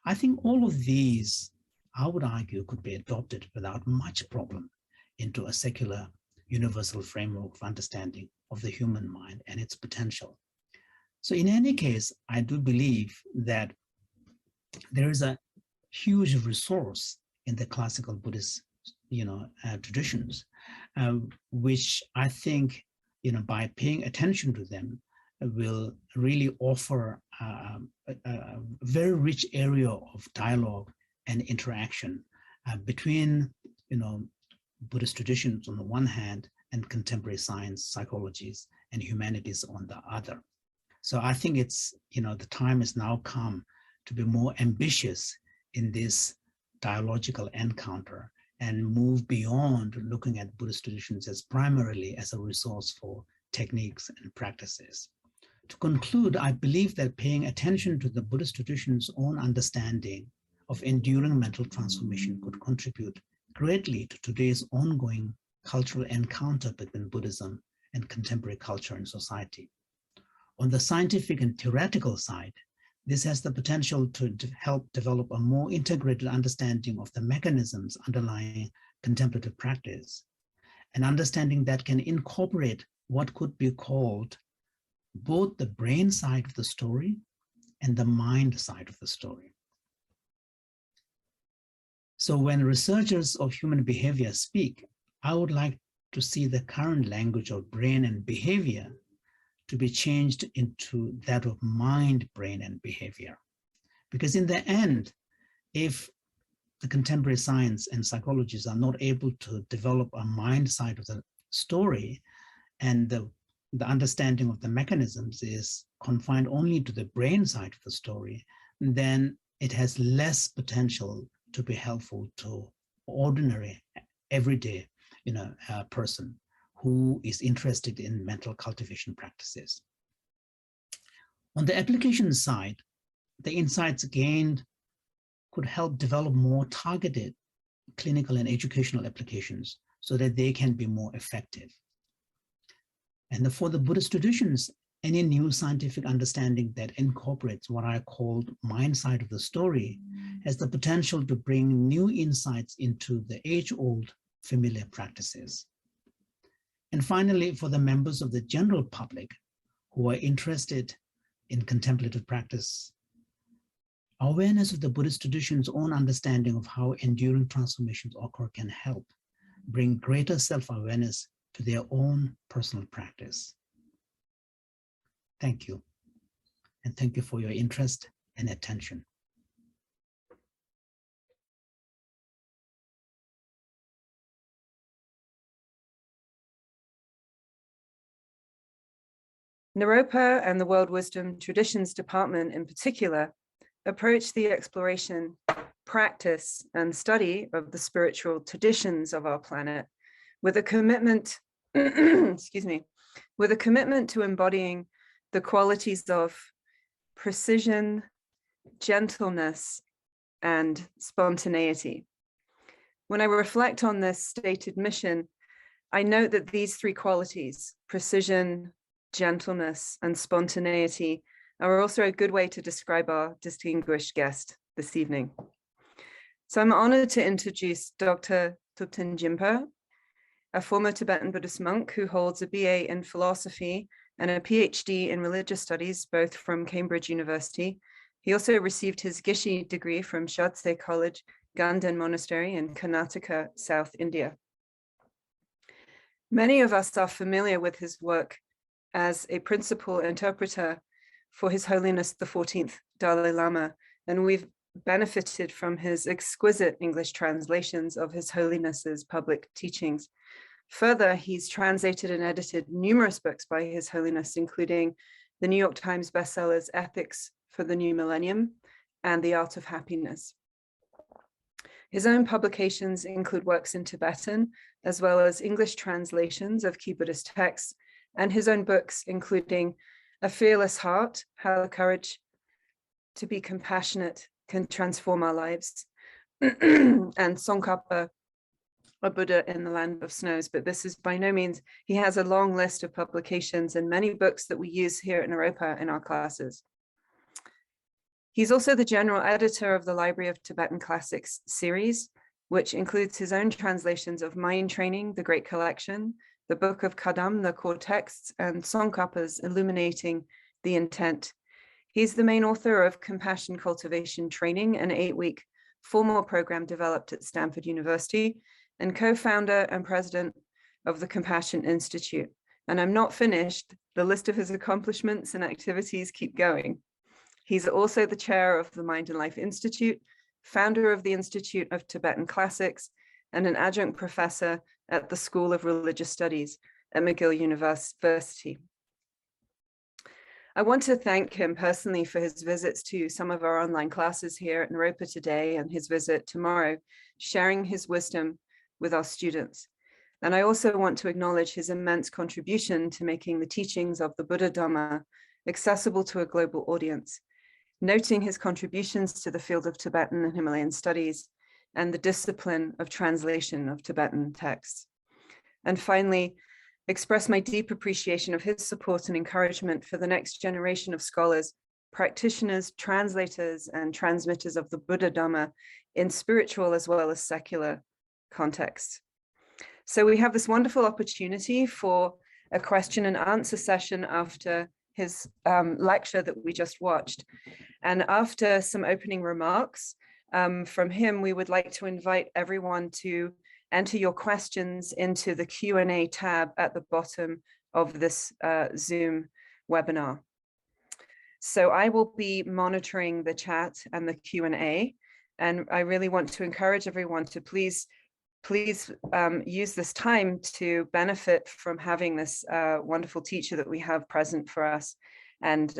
I think all of these, I would argue, could be adopted without much problem into a secular universal framework of understanding of the human mind and its potential. So in any case, I do believe that there is a huge resource in the classical Buddhist, traditions, which I think, by paying attention to them, will really offer a very rich area of dialogue and interaction between, Buddhist traditions on the one hand and contemporary science, psychologies, and humanities on the other. So I think it's, the time has now come to be more ambitious in this dialogical encounter and move beyond looking at Buddhist traditions as primarily as a resource for techniques and practices. To conclude, I believe that paying attention to the Buddhist tradition's own understanding of enduring mental transformation could contribute greatly to today's ongoing cultural encounter between Buddhism and contemporary culture and society. On the scientific and theoretical side, this has the potential to help develop a more integrated understanding of the mechanisms underlying contemplative practice, an understanding that can incorporate what could be called both the brain side of the story and the mind side of the story. So when researchers of human behavior speak, I would like to see the current language of brain and behavior to be changed into that of mind, brain, and behavior. Because in the end, if the contemporary science and psychologists are not able to develop a mind side of the story, and the understanding of the mechanisms is confined only to the brain side of the story, then it has less potential to be helpful to ordinary, everyday, person who is interested in mental cultivation practices. On the application side, the insights gained could help develop more targeted clinical and educational applications so that they can be more effective. And for the Buddhist traditions, any new scientific understanding that incorporates what I called mind side of the story has the potential to bring new insights into the age-old familiar practices. And finally, for the members of the general public who are interested in contemplative practice, Awareness of the Buddhist tradition's own understanding of how enduring transformations occur can help bring greater self-awareness to their own personal practice. Thank you. And thank you for your interest and attention. Naropa and the World Wisdom Traditions Department in particular approach the exploration, practice, and study of the spiritual traditions of our planet with a commitment, excuse me, with a commitment to embodying the qualities of precision, gentleness, and spontaneity. When I reflect on this stated mission, I note that these three qualities, precision, gentleness, and spontaneity, are also a good way to describe our distinguished guest this evening. So I'm honored to introduce Dr. Thupten Jinpa, a former Tibetan Buddhist monk who holds a BA in philosophy and a PhD in religious studies, both from Cambridge University. He also received his Gishi degree from Shatse College, Ganden Monastery in Karnataka, South India. Many of us are familiar with his work as a principal interpreter for His Holiness the 14th Dalai Lama, and we've benefited from his exquisite English translations of His Holiness's public teachings. Further, he's translated and edited numerous books by His Holiness, including the New York Times Bestsellers Ethics for the New Millennium and The Art of Happiness. His own publications include works in Tibetan, as well as English translations of key Buddhist texts, and his own books, including A Fearless Heart, How the Courage to be Compassionate Can Transform Our Lives, and Tsongkhapa, A Buddha in the Land of Snows. But this is by no means, he has a long list of publications and many books that we use here at Naropa in our classes. He's also the general editor of the Library of Tibetan Classics series, which includes his own translations of Mind Training, The Great Collection, the Book of Kadam, the core texts, and Tsongkhapa's Illuminating, the Intent. He's the main author of Compassion Cultivation Training, an 8-week formal program developed at Stanford University, and co-founder and president of the Compassion Institute. And I'm not finished. The list of his accomplishments and activities keep going. He's also the chair of the Mind and Life Institute, founder of the Institute of Tibetan Classics, and an adjunct professor at the School of Religious Studies at McGill University. I want to thank him personally for his visits to some of our online classes here at Naropa today and his visit tomorrow, sharing his wisdom with our students. And I also want to acknowledge his immense contribution to making the teachings of the Buddha Dhamma accessible to a global audience, noting his contributions to the field of Tibetan and Himalayan studies and the discipline of translation of Tibetan texts. And finally, express my deep appreciation of his support and encouragement for the next generation of scholars, practitioners, translators, and transmitters of the Buddha Dhamma in spiritual as well as secular contexts. So we have this wonderful opportunity for a question and answer session after his lecture that we just watched. And after some opening remarks from him, we would like to invite everyone to enter your questions into the Q&A tab at the bottom of this Zoom webinar. So I will be monitoring the chat and the Q&A, and I really want to encourage everyone to please use this time to benefit from having this wonderful teacher that we have present for us. And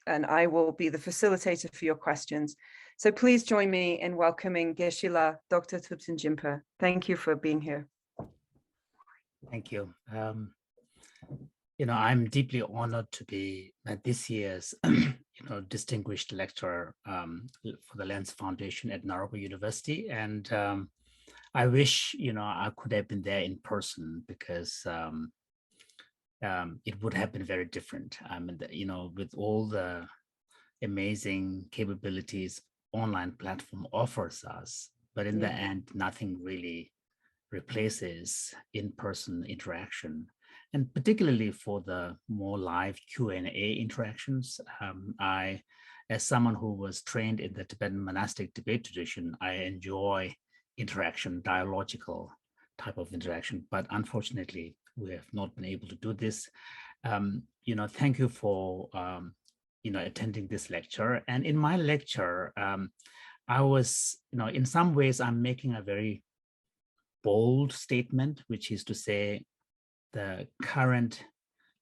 I will be the facilitator for your questions. So please join me in welcoming Geshe-la, Dr. Thupten Jinpa. Thank you for being here. Thank you. I'm deeply honored to be this year's distinguished lecturer for the Lenz Foundation at Naropa University. And I wish, I could have been there in person, because it would have been very different. With all the amazing capabilities online platform offers us, but in the end, nothing really replaces in-person interaction. And particularly for the more live Q&A interactions, I as someone who was trained in the Tibetan monastic debate tradition, I enjoy interaction, dialogical type of interaction, but unfortunately, we have not been able to do this. Thank you for, attending this lecture. And in my lecture, I was, in some ways, I'm making a very bold statement, which is to say the current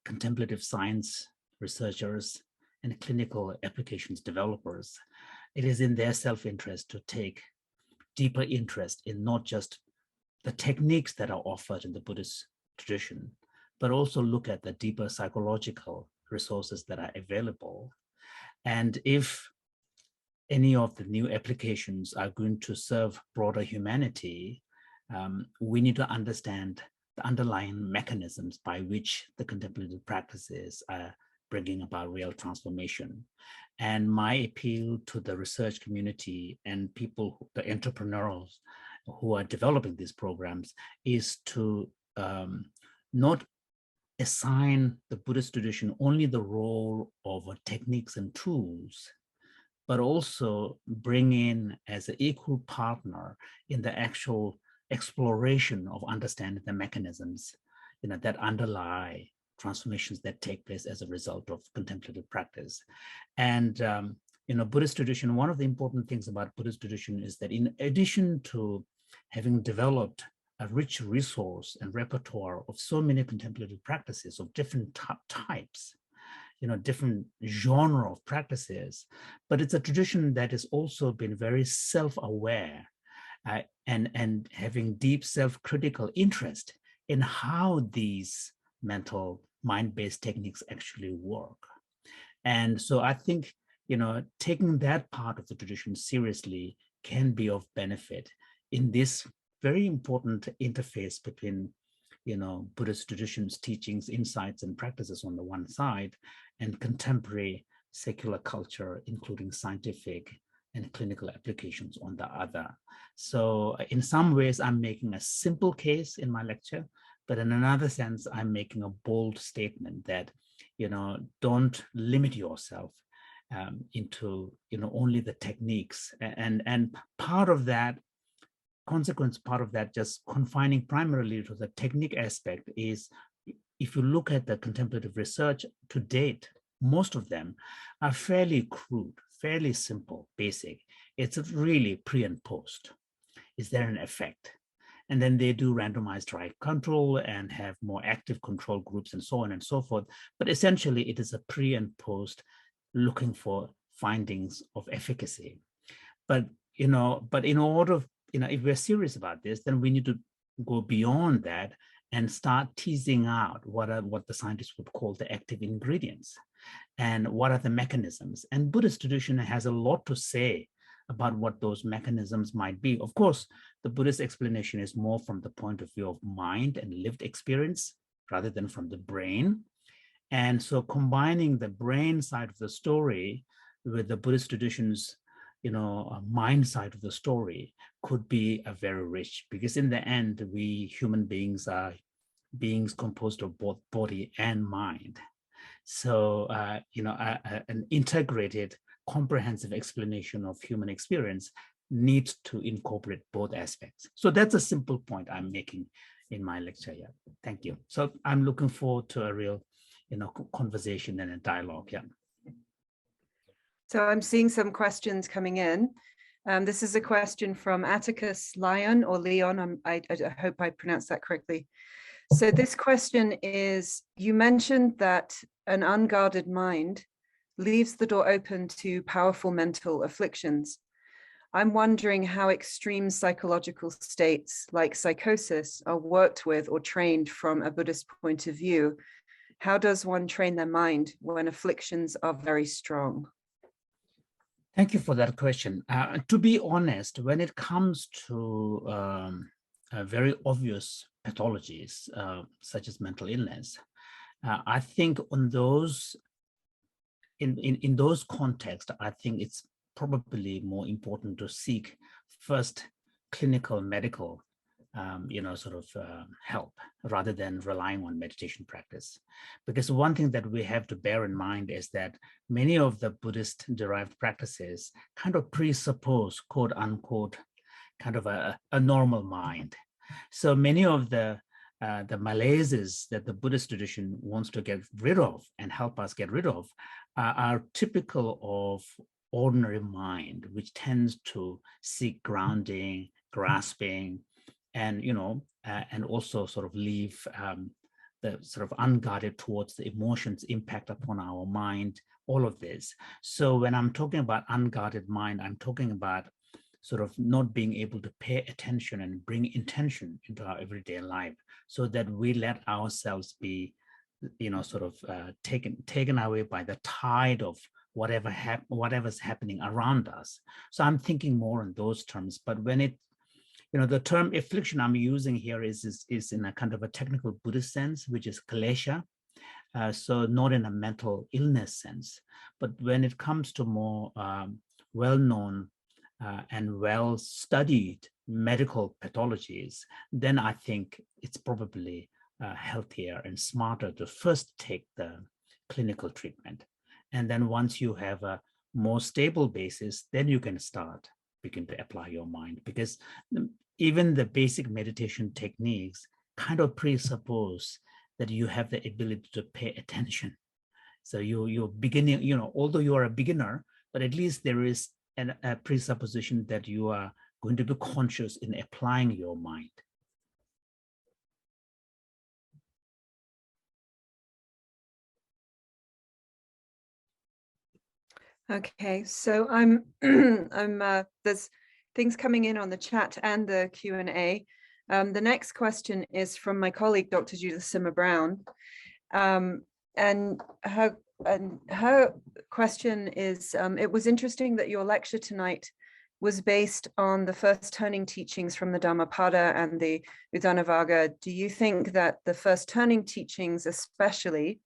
contemplative science researchers and clinical applications developers, it is in their self-interest to take deeper interest in not just the techniques that are offered in the Buddhist tradition, but also look at the deeper psychological resources that are available. And if any of the new applications are going to serve broader humanity, we need to understand the underlying mechanisms by which the contemplative practices are bringing about real transformation. And my appeal to the research community and people, the entrepreneurs who are developing these programs, is to not assign the Buddhist tradition only the role of techniques and tools, but also bring in as an equal partner in the actual exploration of understanding the mechanisms, that underlie transformations that take place as a result of contemplative practice. And Buddhist tradition, one of the important things about Buddhist tradition is that in addition to having developed a rich resource and repertoire of so many contemplative practices of different types, different genre of practices, but it's a tradition that has also been very self-aware and having deep self-critical interest in how these mental mind-based techniques actually work. And so I think, taking that part of the tradition seriously can be of benefit in this very important interface between, Buddhist traditions, teachings, insights, and practices on the one side, and contemporary secular culture, including scientific and clinical applications on the other. So in some ways, I'm making a simple case in my lecture, but in another sense, I'm making a bold statement that, don't limit yourself into, only the techniques. And part of that, part of that, just confining primarily to the technique aspect is, if you look at the contemplative research to date, most of them are fairly crude, fairly simple, basic. It's really pre and post. Is there an effect? And then they do randomized trial control and have more active control groups and so on and so forth. But essentially, it is a pre and post looking for findings of efficacy. But, in order, if we're serious about this, then we need to go beyond that and start teasing out what the scientists would call the active ingredients and what are the mechanisms. And Buddhist tradition has a lot to say about what those mechanisms might be. Of course, the Buddhist explanation is more from the point of view of mind and lived experience rather than from the brain. And so combining the brain side of the story with the Buddhist tradition's, mind side of the story could be a very rich, because in the end, we human beings are beings composed of both body and mind. So, an integrated, comprehensive explanation of human experience needs to incorporate both aspects. So that's a simple point I'm making in my lecture here. Thank you. So I'm looking forward to a real, conversation and a dialogue. Yeah. So I'm seeing some questions coming in. This is a question from Atticus Lyon or Leon. I hope I pronounced that correctly. So this question is, you mentioned that an unguarded mind leaves the door open to powerful mental afflictions. I'm wondering how extreme psychological states like psychosis are worked with or trained from a Buddhist point of view. How does one train their mind when afflictions are very strong? Thank you for that question. To be honest, when it comes to very obvious pathologies, such as mental illness, I think on those, in those contexts, I think it's probably more important to seek first clinical medical help rather than relying on meditation practice. Because one thing that we have to bear in mind is that many of the Buddhist derived practices kind of presuppose, quote unquote, kind of a normal mind. So many of the malaises that the Buddhist tradition wants to get rid of and help us get rid of are typical of ordinary mind, which tends to seek grounding, grasping, and and also sort of leave the sort of unguarded towards the emotions impact upon our mind, all of this. So when I'm talking about unguarded mind, I'm talking about sort of not being able to pay attention and bring intention into our everyday life, so that we let ourselves be, taken away by the tide of whatever's happening around us. So I'm thinking more in those terms. But when the term affliction I'm using here is in a kind of a technical Buddhist sense, which is klesha. So not in a mental illness sense, but when it comes to more well-known and well-studied medical pathologies, then I think it's probably healthier and smarter to first take the clinical treatment. And then once you have a more stable basis, then you can begin to apply your mind, because even the basic meditation techniques kind of presuppose that you have the ability to pay attention. So you're beginning, although you are a beginner, but at least there is a presupposition that you are going to be conscious in applying your mind. Okay, so there's things coming in on the chat and the Q&A. The next question is from my colleague, Dr. Judith Simmer Brown. And her question is, it was interesting that your lecture tonight was based on the first turning teachings from the Dhammapada and the Udana. Do you think that the first turning teachings especially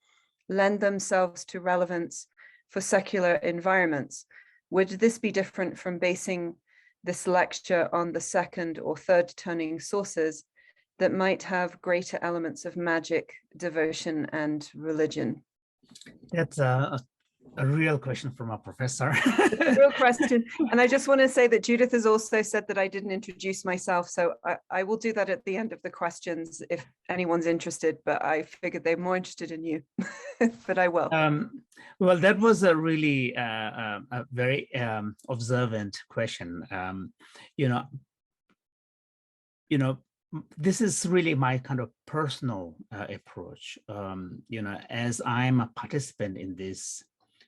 lend themselves to relevance for secular environments? Would this be different from basing this lecture on the second or third turning sources that might have greater elements of magic, devotion, and religion? That's a real question from a professor. Real question. And I just want to say that Judith has also said that I didn't introduce myself. So I will do that at the end of the questions if anyone's interested, but I figured they're more interested in you, but I will. Well, that was a really a very observant question. This is really my kind of personal approach. As I'm a participant in this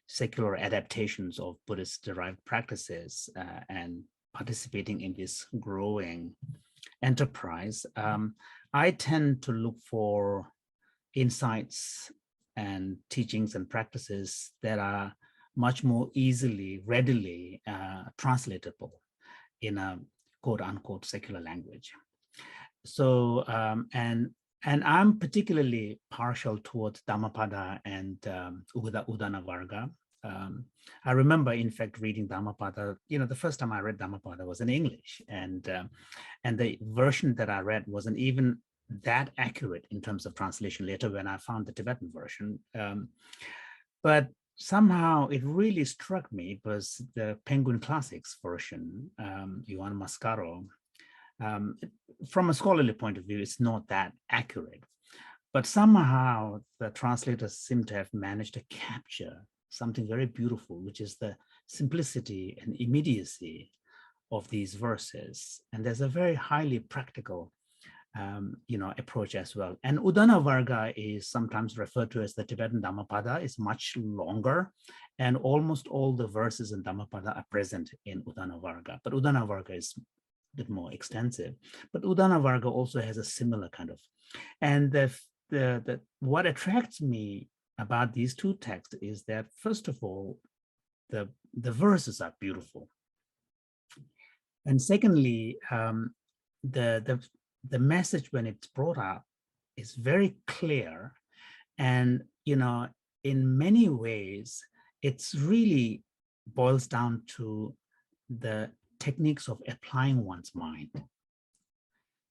secular adaptations of Buddhist derived practices and participating in this growing enterprise, I tend to look for insights and teachings and practices that are much more readily translatable in a quote unquote secular language. So, and I'm particularly partial towards Dhammapada and Udana Varga. I remember, in fact, reading Dhammapada. The first time I read Dhammapada was in English, and the version that I read wasn't even that accurate in terms of translation. Later, when I found the Tibetan version, but somehow it really struck me was the Penguin Classics version, Ioan Mascaro. From a scholarly point of view, it's not that accurate, but somehow the translators seem to have managed to capture something very beautiful, which is the simplicity and immediacy of these verses. And there's a very highly practical approach as well. And Udana Varga is sometimes referred to as the Tibetan Dhammapada. It's much longer, and almost all the verses in Dhammapada are present in Udana Varga. But Udana Varga is bit more extensive, but Udana Varga also has a similar kind of, and the what attracts me about these two texts is that, first of all, the verses are beautiful, and secondly, the message when it's brought up is very clear, and in many ways it's really boils down to the techniques of applying one's mind.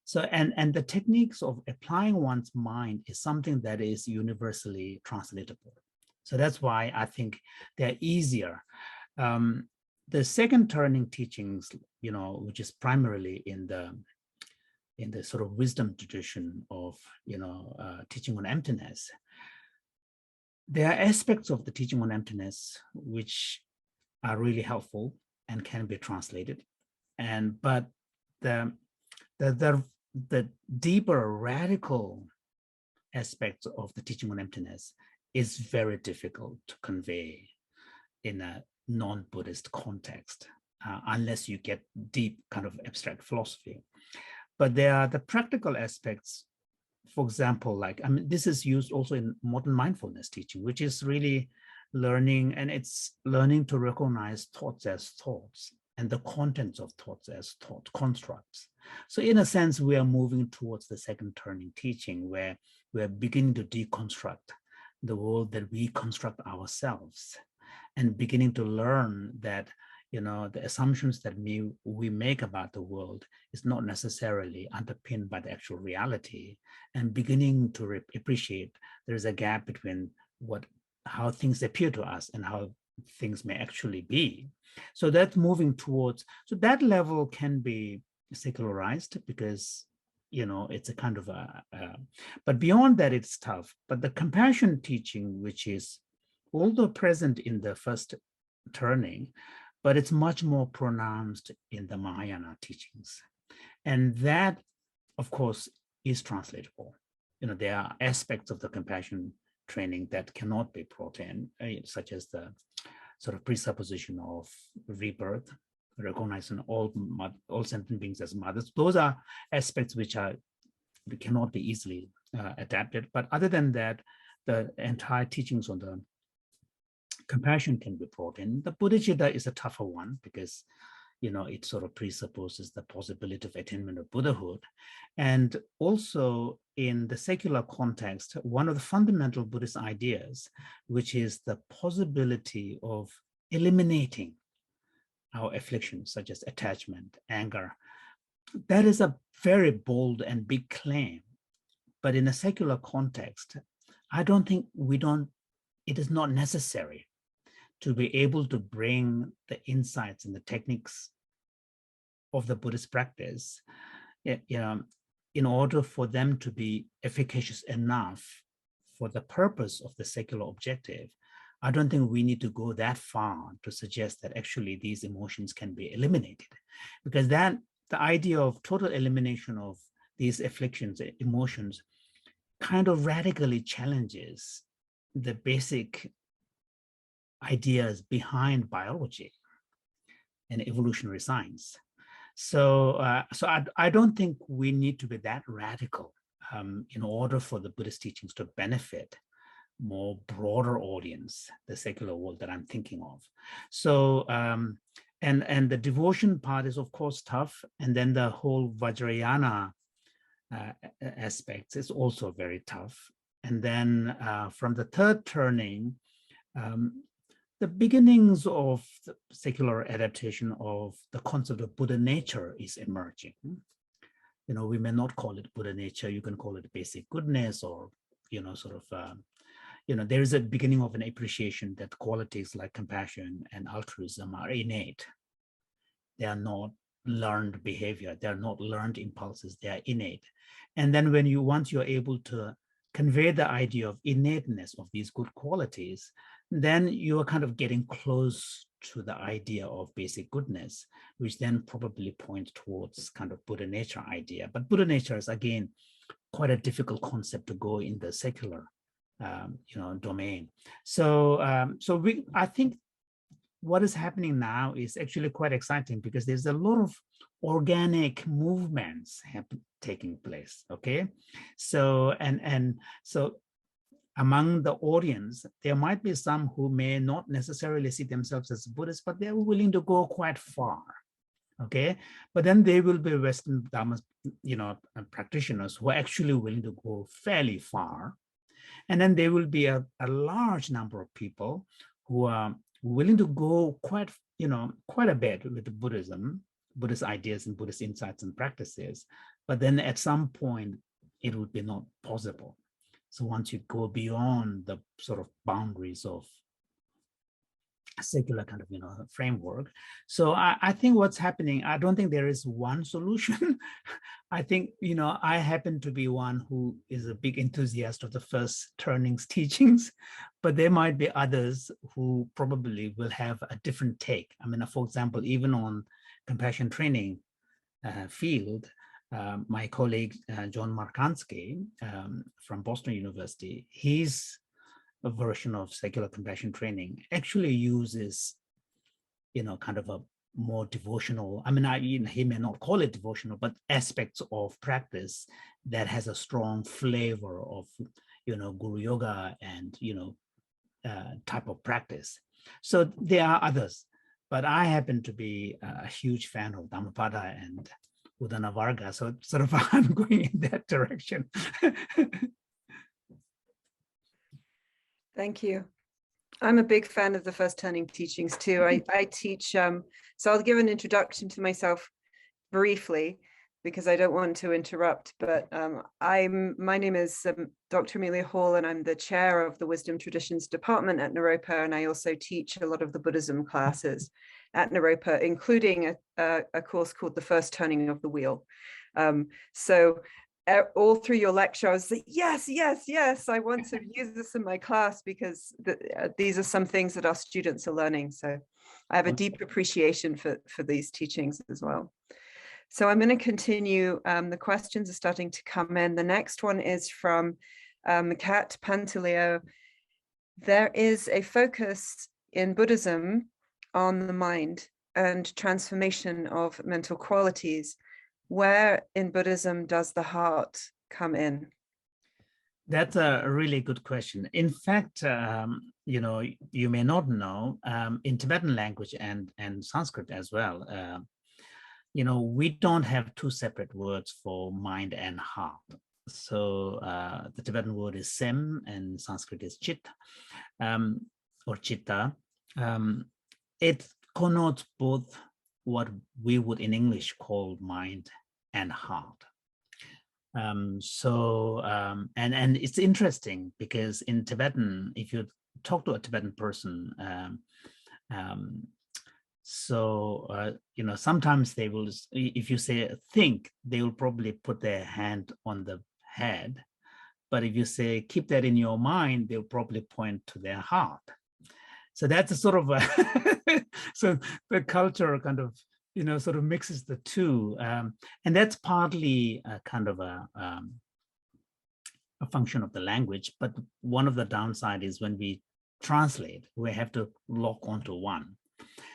So, and the techniques of applying one's mind is something that is universally translatable. So that's why I think they're easier. The second turning teachings, which is primarily in the sort of wisdom tradition of, teaching on emptiness, there are aspects of the teaching on emptiness which are really helpful and can be translated. But the deeper radical aspects of the teaching on emptiness is very difficult to convey in a non-Buddhist context, unless you get deep kind of abstract philosophy. But there are the practical aspects. For example, this is used also in modern mindfulness teaching, which is really learning, and it's learning to recognize thoughts as thoughts and the contents of thoughts as thought constructs. So in a sense, we are moving towards the second turning teaching, where we are beginning to deconstruct the world that we construct ourselves, and beginning to learn that the assumptions that we make about the world is not necessarily underpinned by the actual reality, and beginning to appreciate there is a gap between how things appear to us and how things may actually be. So that's moving towards, so that level can be secularized because it's a kind of but beyond that it's tough. But the compassion teaching, which is although present in the first turning, but it's much more pronounced in the Mahayana teachings. And that, of course, is translatable. There are aspects of the compassion training that cannot be brought in, such as the sort of presupposition of rebirth, recognizing all sentient beings as mothers. Those are aspects which cannot be easily adapted. But other than that, the entire teachings on the compassion can be brought in. The Bodhicitta is a tougher one because, it sort of presupposes the possibility of attainment of Buddhahood. And also in the secular context, one of the fundamental Buddhist ideas, which is the possibility of eliminating our afflictions, such as attachment, anger, that is a very bold and big claim. But in a secular context, I don't think it is not necessary to be able to bring the insights and the techniques of the Buddhist practice, in order for them to be efficacious enough for the purpose of the secular objective. I don't think we need to go that far to suggest that actually these emotions can be eliminated, because the idea of total elimination of these afflictions, emotions, kind of radically challenges the basic ideas behind biology and evolutionary science. So I don't think we need to be that radical in order for the Buddhist teachings to benefit more broader audience, the secular world that I'm thinking of. So, and the devotion part is of course tough. And then the whole Vajrayana aspects is also very tough. And then from the third turning, the beginnings of the secular adaptation of the concept of Buddha nature is emerging. We may not call it Buddha nature, you can call it basic goodness, or, there is a beginning of an appreciation that qualities like compassion and altruism are innate. They are not learned behavior, they are not learned impulses, they are innate. And then once you're able to convey the idea of innateness of these good qualities, then you are kind of getting close to the idea of basic goodness, which then probably points towards kind of Buddha nature idea. But Buddha nature is, again, quite a difficult concept to go in the secular domain. So I think what is happening now is actually quite exciting, because there's a lot of organic movements taking place. Okay, so so among the audience, there might be some who may not necessarily see themselves as Buddhists, but they're willing to go quite far. Okay, but then there will be Western Dharma, practitioners who are actually willing to go fairly far. And then there will be a large number of people who are willing to go quite a bit with the Buddhism, Buddhist ideas and Buddhist insights and practices, but then at some point it would be not possible. So once you go beyond the sort of boundaries of secular kind of framework. So I think what's happening, I don't think there is one solution. I think I happen to be one who is a big enthusiast of the first turning's teachings, but there might be others who probably will have a different take. I mean, for example, even on compassion training field, my colleague John Markansky from Boston University, he's a version of secular compassion training actually uses, kind of a more devotional, I mean, he may not call it devotional, but aspects of practice that has a strong flavor of, Guru Yoga and, type of practice. So there are others, but I happen to be a huge fan of Dhammapada and Udana Varga. So sort of I'm going in that direction. Thank you. I'm a big fan of the first turning teachings too. I teach, so I'll give an introduction to myself briefly because I don't want to interrupt, but my name is Dr. Amelia Hall, and I'm the chair of the Wisdom Traditions Department at Naropa, and I also teach a lot of the Buddhism classes at Naropa, including a course called The First Turning of the Wheel. So all through your lecture, I was like, yes, yes, yes, I want to use this in my class because these are some things that our students are learning. So I have a deep appreciation for these teachings as well. So I'm going to continue. The questions are starting to come in. The next one is from Kat Pantaleo. There is a focus in Buddhism on the mind and transformation of mental qualities. Where in Buddhism does the heart come in? That's a really good question. In fact, you may not know, in Tibetan language and Sanskrit as well, we don't have two separate words for mind and heart. So the Tibetan word is sem and Sanskrit is chit, or chitta. It connotes both what we would in English call mind and heart. And it's interesting because in Tibetan, if you talk to a Tibetan person, sometimes they will, if you say think, they will probably put their hand on the head. But if you say keep that in your mind, they'll probably point to their heart. So that's a sort of so the culture kind of sort of mixes the two, and that's partly a kind of a function of the language. But one of the downside is when we translate, we have to lock onto one.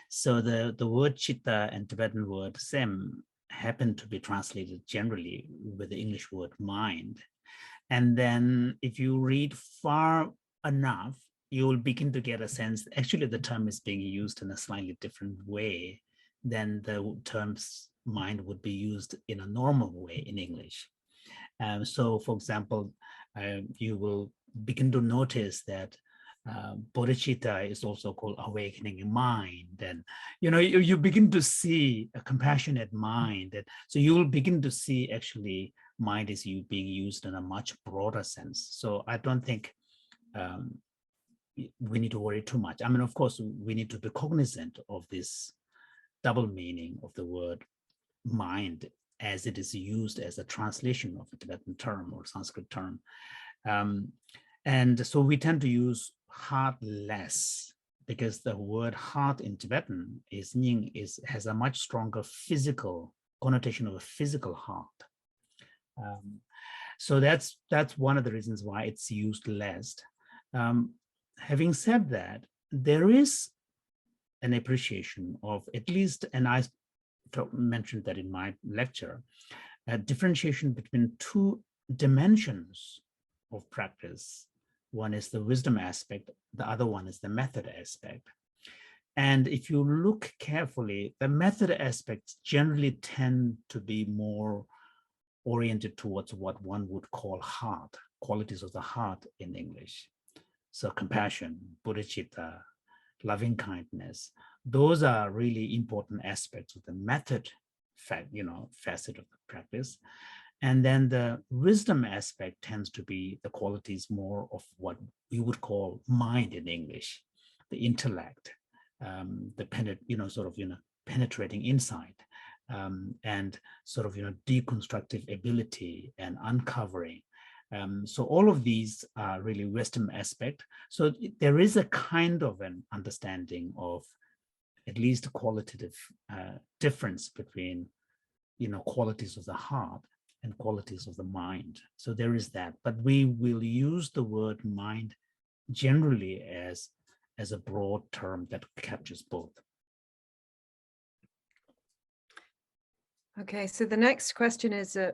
So the word chitta and Tibetan word sem happen to be translated generally with the English word mind. And then if you read far enough, you will begin to get a sense, actually the term is being used in a slightly different way than the terms mind would be used in a normal way in English. So for example, you will begin to notice that bodhicitta is also called awakening in mind. And, you begin to see a compassionate mind. And so you will begin to see actually mind is being used in a much broader sense. So I don't think we need to worry too much. I mean, of course, we need to be cognizant of this double meaning of the word mind as it is used as a translation of a Tibetan term or Sanskrit term. And so we tend to use heart less because the word heart in Tibetan has a much stronger physical connotation of a physical heart. So that's one of the reasons why it's used less. Having said that, there is an appreciation of at least, and I mentioned that in my lecture, a differentiation between two dimensions of practice. One is the wisdom aspect, the other one is the method aspect. And if you look carefully, the method aspects generally tend to be more oriented towards what one would call heart, qualities of the heart in English. So compassion, bodhicitta, loving kindness, those are really important aspects of the method facet of the practice. And then the wisdom aspect tends to be the qualities more of what we would call mind in English, the intellect, the penetrating insight, and sort of deconstructive ability and uncovering. So all of these are really wisdom aspect. So there is a kind of an understanding of at least a qualitative difference between qualities of the heart and qualities of the mind. So there is that, but we will use the word mind generally as a broad term that captures both. Okay, so the next question is an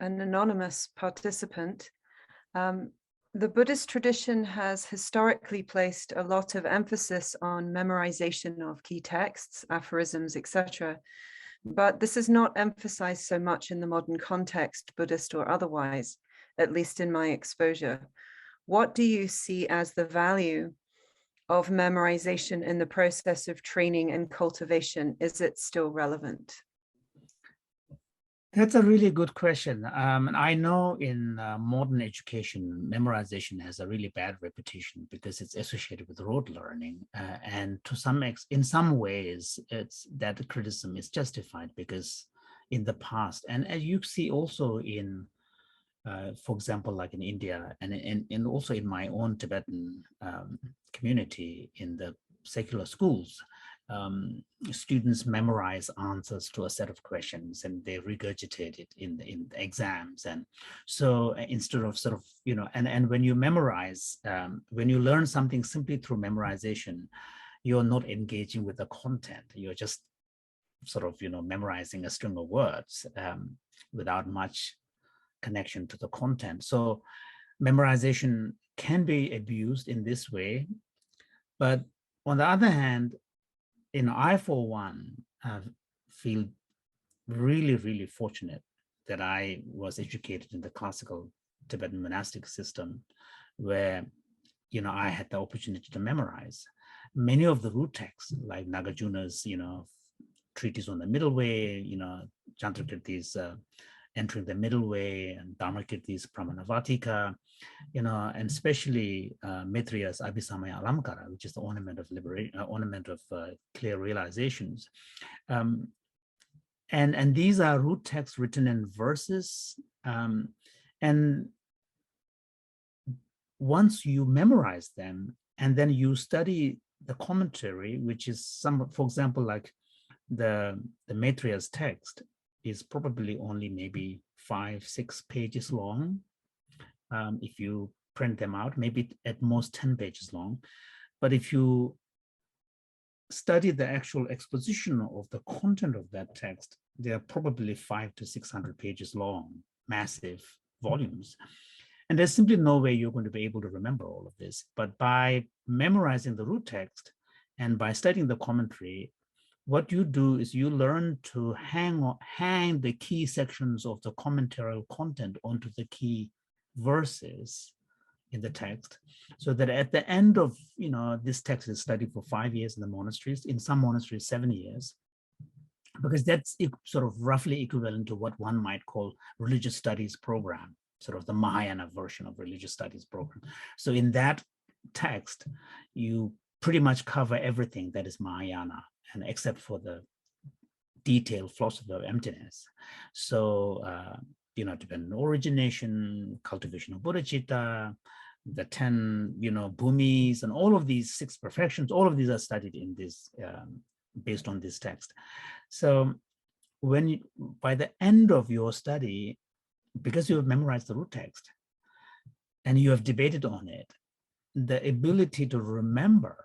anonymous participant. The Buddhist tradition has historically placed a lot of emphasis on memorization of key texts, aphorisms, etc. But this is not emphasized so much in the modern context, Buddhist or otherwise, at least in my exposure. What do you see as the value of memorization in the process of training and cultivation? Is it still relevant? That's a really good question. I know in modern education, memorization has a really bad reputation because it's associated with rote learning. And in some ways, that criticism is justified because in the past, and as you see also in, for example, like in India and also in my own Tibetan community in the secular schools, students memorize answers to a set of questions and they regurgitate it in the exams. And so instead of sort of, and when you memorize, when you learn something simply through memorization, you're not engaging with the content. You're just sort of, memorizing a string of words without much connection to the content. So memorization can be abused in this way. But on the other hand, I, for one, feel really, really fortunate that I was educated in the classical Tibetan monastic system where, I had the opportunity to memorize many of the root texts, like Nagarjuna's, treatise on the middle way, Chandrakirti's entering the middle way, and Dharmakirti's Pramanavartika, and especially Maitriya's Abhisamaya Alamkara, which is the ornament of clear realizations. And these are root texts written in verses. And once you memorize them, and then you study the commentary, which is for example, like the Maitriya's text is probably only maybe 5-6 pages long. If you print them out, maybe at most 10 pages long. But if you study the actual exposition of the content of that text, they are probably 500 to 600 pages long, massive volumes. And there's simply no way you're going to be able to remember all of this. But by memorizing the root text and by studying the commentary, what you do is you learn to hang the key sections of the commentarial content onto the key verses in the text, so that at the end of, this text is studied for 5 years in the monasteries, in some monasteries 7 years, because that's sort of roughly equivalent to what one might call religious studies program, sort of the Mahayana version of religious studies program. So in that text, you pretty much cover everything that is Mahayana, and except for the detailed philosophy of emptiness. So, Tibetan origination, cultivation of bodhicitta, the 10, bhumis, and all of these 6 perfections, all of these are studied in this, based on this text. So by the end of your study, because you have memorized the root text and you have debated on it, the ability to remember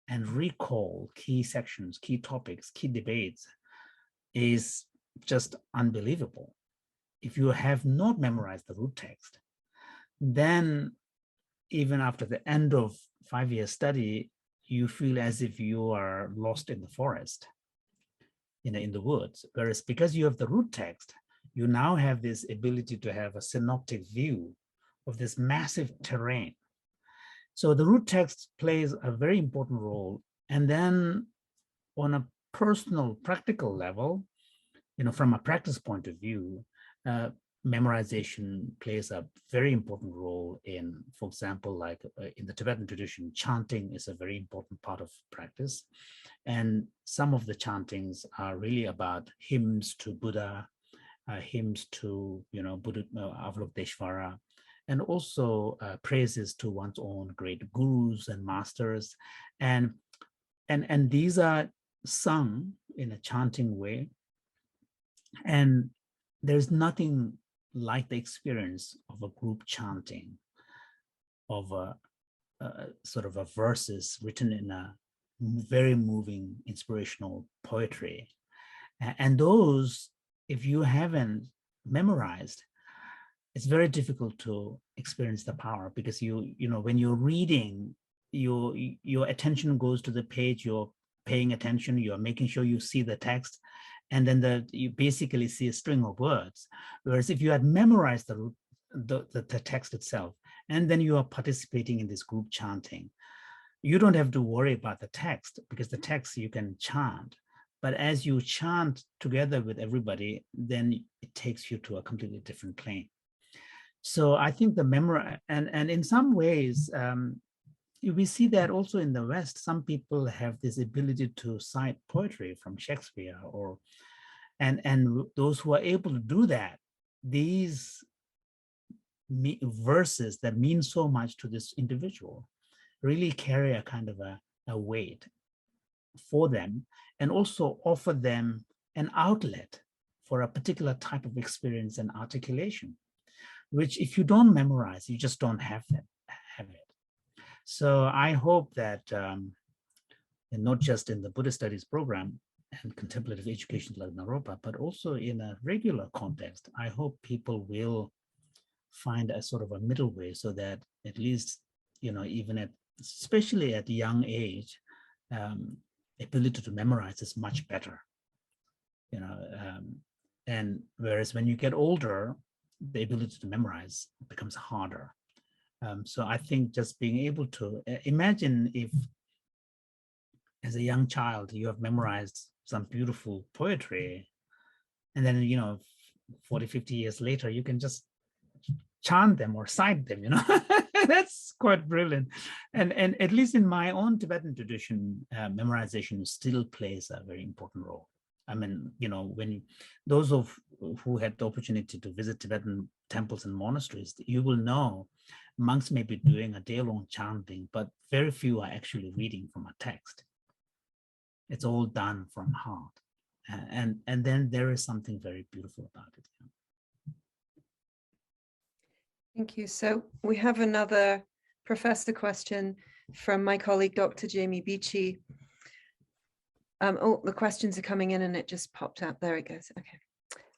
and recall key sections, key topics, key debates is just unbelievable. If you have not memorized the root text, then even after the end of 5 years study, you feel as if you are lost in the forest, in the woods. Whereas because you have the root text, you now have this ability to have a synoptic view of this massive terrain. So the root text plays a very important role. And then on a personal, practical level, from a practice point of view, memorization plays a very important role in, for example, like in the Tibetan tradition, chanting is a very important part of practice. And some of the chantings are really about hymns to Buddha, hymns to, Buddha, Avalokiteshvara, and also praises to one's own great gurus and masters. And these are sung in a chanting way. And there's nothing like the experience of a group chanting, of a sort of a verses written in a very moving, inspirational poetry. And those, if you haven't memorized, it's very difficult to experience the power, because when you're reading, your attention goes to the page, you're paying attention, you're making sure you see the text, and then you basically see a string of words. Whereas if you had memorized the text itself, and then you are participating in this group chanting, you don't have to worry about the text, because the text you can chant. But as you chant together with everybody, then it takes you to a completely different plane. So I think the memory, and in some ways, we see that also in the West. Some people have this ability to cite poetry from Shakespeare, and those who are able to do that, these verses that mean so much to this individual really carry a kind of a weight for them, and also offer them an outlet for a particular type of experience and articulation, which if you don't memorize, you just don't have it. So I hope that, and not just in the Buddhist studies program and contemplative education like Naropa, but also in a regular context, I hope people will find a sort of a middle way, so that at least, even especially at a young age, ability to memorize is much better. And whereas when you get older, the ability to memorize becomes harder. So I think just being able to imagine, if as a young child you have memorized some beautiful poetry, and then 40, 50 years later you can just chant them or cite them, that's quite brilliant. And at least in my own Tibetan tradition, memorization still plays a very important role. I mean, when those who had the opportunity to visit Tibetan temples and monasteries, you will know monks may be doing a day-long chanting, but very few are actually reading from a text. It's all done from heart. And then there is something very beautiful about it. Thank you. So we have another professor question from my colleague, Dr. Jamie Beachy. The questions are coming in and it just popped out. There it goes. Okay.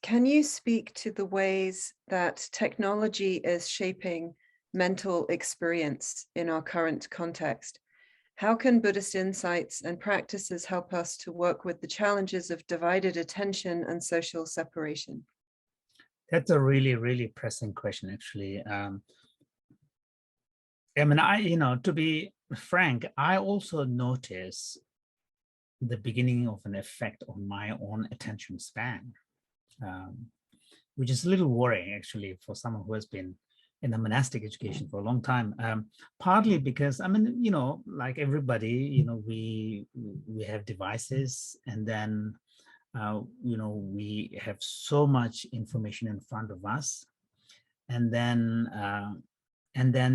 Can you speak to the ways that technology is shaping mental experience in our current context? How can Buddhist insights and practices help us to work with the challenges of divided attention and social separation? That's a really, really pressing question, actually. I mean, to be frank, I also notice the beginning of an effect on my own attention span, which is a little worrying, actually, for someone who has been in the monastic education for a long time. Partly because, I mean, like everybody, we have devices, and then we have so much information in front of us, and then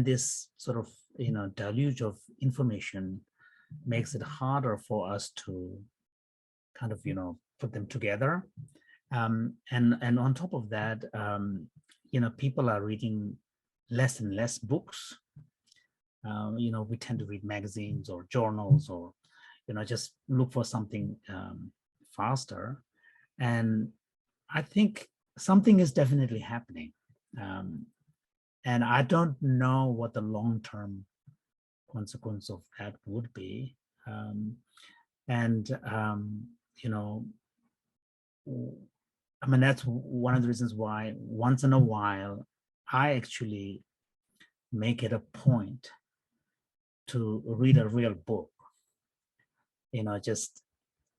this sort of deluge of information makes it harder for us to kind of put them together, and on top of that, people are reading less and less books. We tend to read magazines or journals, or just look for something faster. And I think something is definitely happening, and I don't know what the long-term consequence of that would be. I mean, that's one of the reasons why once in a while I actually make it a point to read a real book, just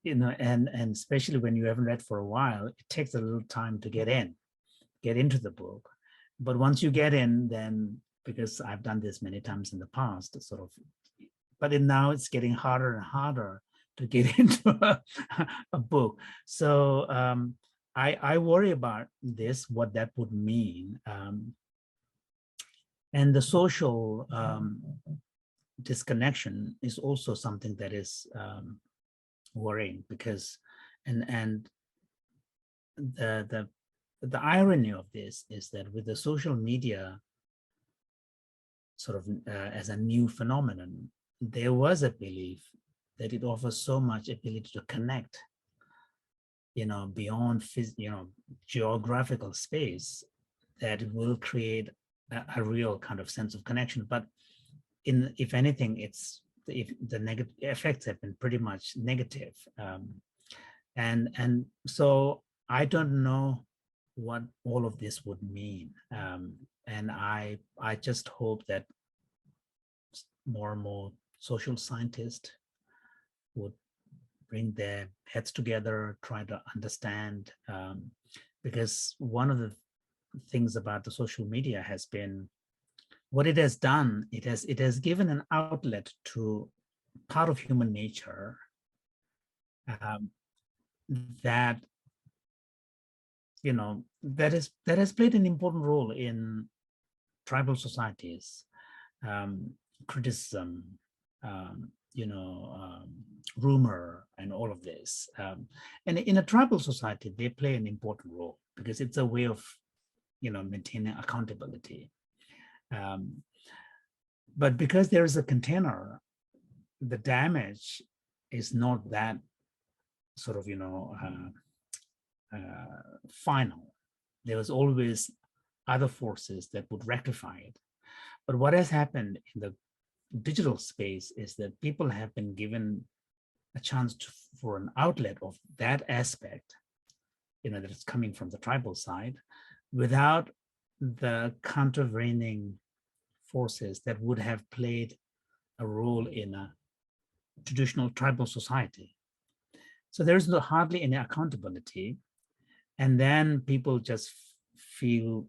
and especially when you haven't read for a while, it takes a little time to get in. get into the book. But once you get in, then, because I've done this many times in the past, sort of, but now it's getting harder and harder to get into a book. So I worry about this, what that would mean. And the social disconnection is also something that is worrying, because, and the irony of this is that with the social media sort of as a new phenomenon, there was a belief that it offers so much ability to connect, beyond geographical space, that it will create a real kind of sense of connection. But if anything, if the negative effects have been pretty much negative, and so I don't know what all of this would mean, and I just hope that more and more social scientists would bring their heads together, try to understand, because one of the things about the social media has been, what it has done, it has given an outlet to part of human nature that has played an important role in tribal societies, criticism, rumor, and all of this. And in a tribal society, they play an important role because it's a way of, maintaining accountability. But because there is a container, the damage is not that sort of, final. There was always other forces that would rectify it. But what has happened in the digital space is that people have been given a chance for an outlet of that aspect, that is coming from the tribal side, without the countervailing forces that would have played a role in a traditional tribal society. So there's hardly any accountability. And then people just feel,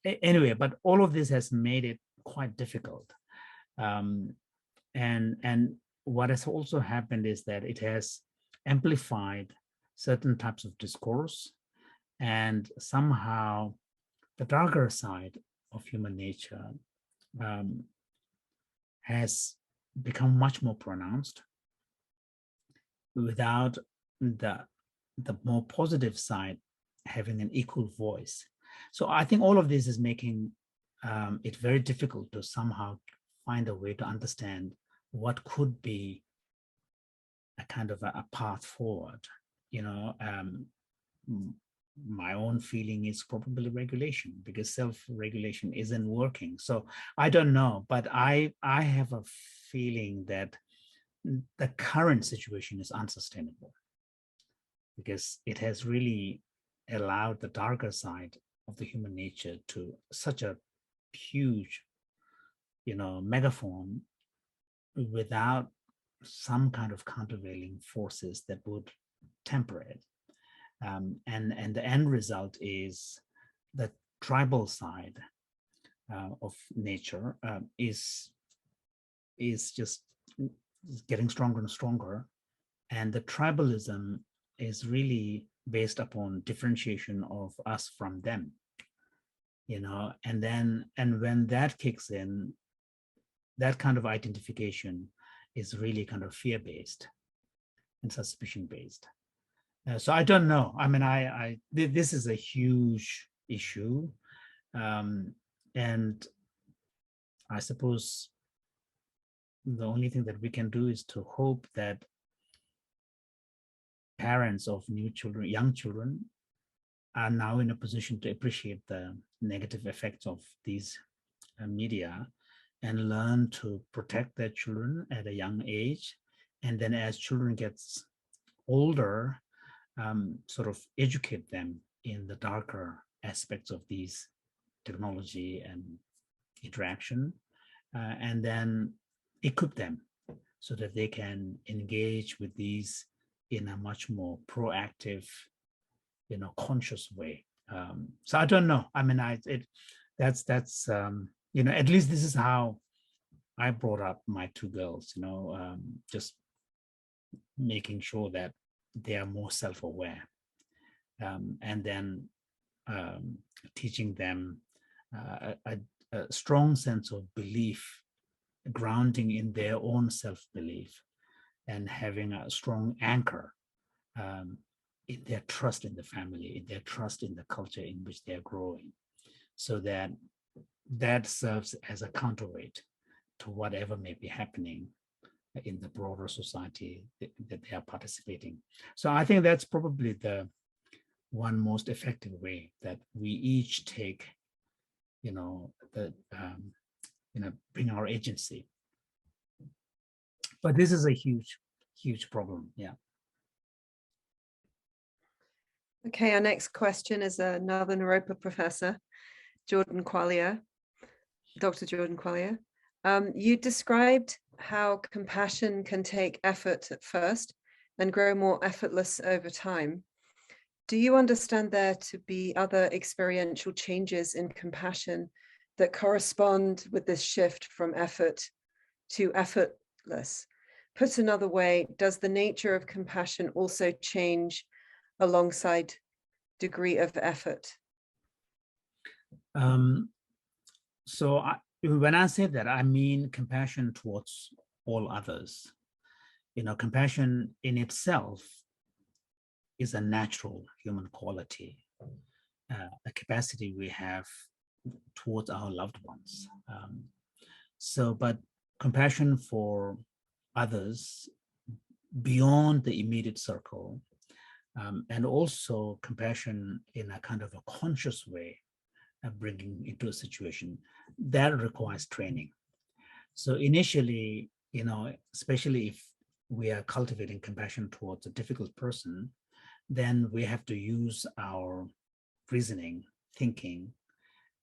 anyway, but all of this has made it quite difficult. And what has also happened is that it has amplified certain types of discourse, and somehow the darker side of human nature has become much more pronounced without the more positive side having an equal voice. So I think all of this is making it very difficult to somehow find a way to understand what could be a kind of a path forward. My own feeling is probably regulation, because self-regulation isn't working. So I don't know, but I have a feeling that the current situation is unsustainable, because it has really allowed the darker side of the human nature to such a huge, megaphone, without some kind of countervailing forces that would temper it. And the end result is the tribal side of nature is just getting stronger and stronger. And the tribalism is really based upon differentiation of us from them, and when that kicks in, that kind of identification is really kind of fear-based and suspicion-based. So I don't know. I mean, this is a huge issue, and I suppose the only thing that we can do is to hope that parents of young children, are now in a position to appreciate the negative effects of these media and learn to protect their children at a young age. And then as children gets older, sort of educate them in the darker aspects of these technology and interaction, and then equip them so that they can engage with these in a much more proactive, conscious way. So I don't know. I mean, that's at least this is how I brought up my two girls. Just making sure that they are more self-aware, and then teaching them a strong sense of belief, grounding in their own self-belief, and having a strong anchor in their trust in the family, in their trust in the culture in which they're growing, so that serves as a counterweight to whatever may be happening in the broader society that they are participating. So I think that's probably the one most effective way that we each take, bring our agency. But this is a huge, huge problem. Yeah. Okay, our next question is another Naropa professor, Jordan Qualia, Dr. Jordan Qualia. You described how compassion can take effort at first and grow more effortless over time. Do you understand there to be other experiential changes in compassion that correspond with this shift from effort to effortless? Put another way, does the nature of compassion also change alongside degree of effort? So when I say that, I mean compassion towards all others. Compassion in itself is a natural human quality, a capacity we have towards our loved ones. But compassion for others beyond the immediate circle, and also compassion in a kind of a conscious way, bringing into a situation that requires training. So initially, especially if we are cultivating compassion towards a difficult person, then we have to use our reasoning, thinking,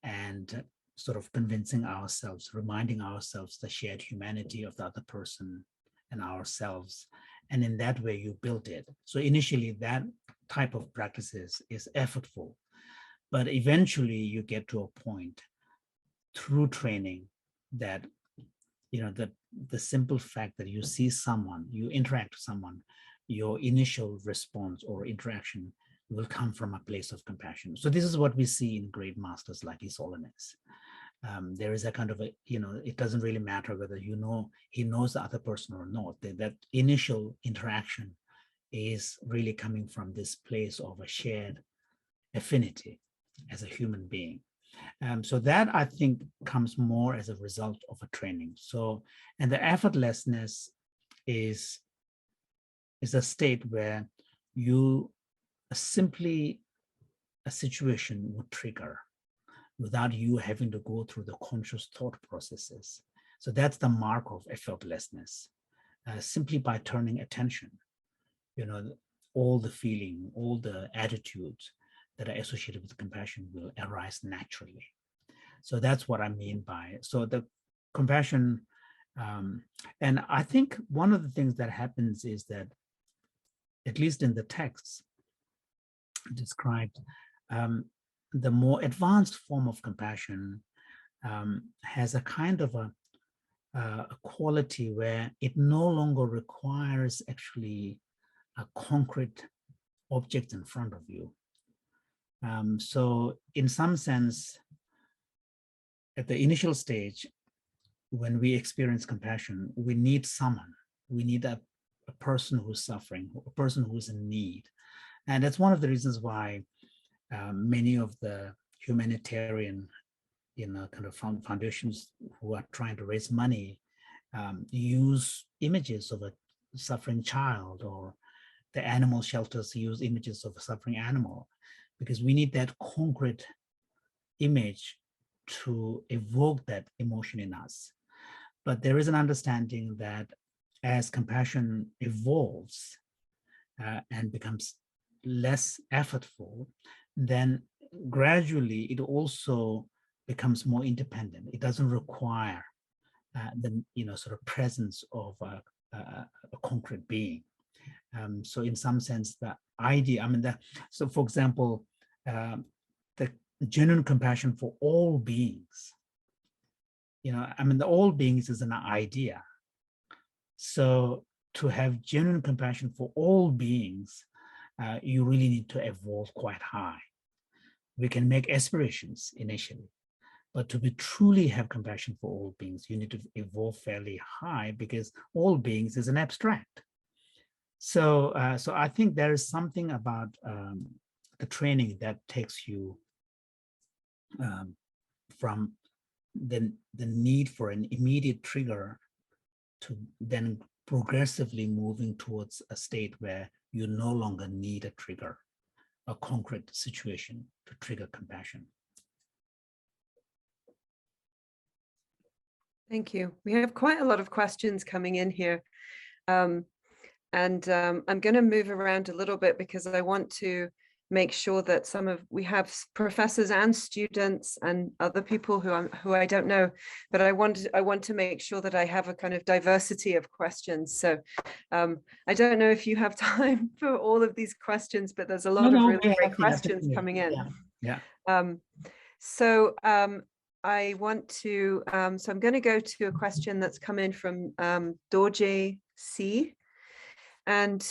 and sort of convincing ourselves, reminding ourselves the shared humanity of the other person and ourselves. And in that way, you build it. So initially, that type of practices is effortful. But eventually, you get to a point through training that, the simple fact that you see someone, you interact with someone, your initial response or interaction will come from a place of compassion. So this is what we see in great masters like His Holiness. There is a kind of it doesn't really matter whether he knows the other person or not. That initial interaction is really coming from this place of a shared affinity as a human being. So that, I think, comes more as a result of a training. So, and the effortlessness is a state where simply a situation would trigger without you having to go through the conscious thought processes. So that's the mark of effortlessness. Simply by turning attention, all the feeling, all the attitudes that are associated with compassion will arise naturally. So that's what I mean by it. So the compassion, and I think one of the things that happens is that, at least in the texts described, the more advanced form of compassion has a kind of a quality where it no longer requires actually a concrete object in front of you. So in some sense, at the initial stage, when we experience compassion, we need someone. We need a person who's suffering, a person who's in need. And that's one of the reasons why many of the humanitarian, kind of foundations who are trying to raise money use images of a suffering child, or the animal shelters use images of a suffering animal, because we need that concrete image to evoke that emotion in us. But there is an understanding that as compassion evolves and becomes less effortful, then gradually it also becomes more independent. It doesn't require the sort of presence of a concrete being. So in some sense, the idea, so for example, the genuine compassion for all beings, the all beings is an idea. So to have genuine compassion for all beings, you really need to evolve quite high. We can make aspirations initially, but to be truly have compassion for all beings, you need to evolve fairly high, because all beings is an abstract. So I think there is something about the training that takes you from the need for an immediate trigger to then progressively moving towards a state where you no longer need a trigger, a concrete situation to trigger compassion. Thank you. We have quite a lot of questions coming in here. I'm going to move around a little bit because I want to make sure that we have professors and students and other people who I don't know, but I want to make sure that I have a kind of diversity of questions. So I don't know if you have time for all of these questions, but there's a lot of really great questions coming in. Yeah. I want to, so I'm going to go to a question that's come in from Dorje C. And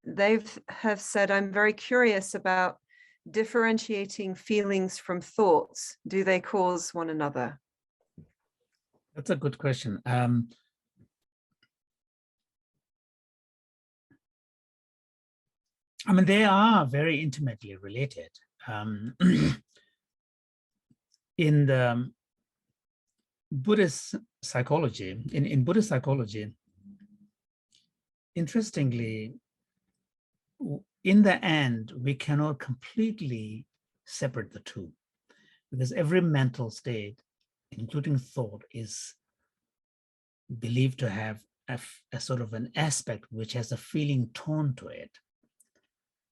they have said, I'm very curious about differentiating feelings from thoughts. Do they cause one another? That's a good question. They are very intimately related. In the Buddhist psychology, in Buddhist psychology, interestingly, in the end, we cannot completely separate the two, because every mental state, including thought, is believed to have a sort of an aspect which has a feeling tone to it.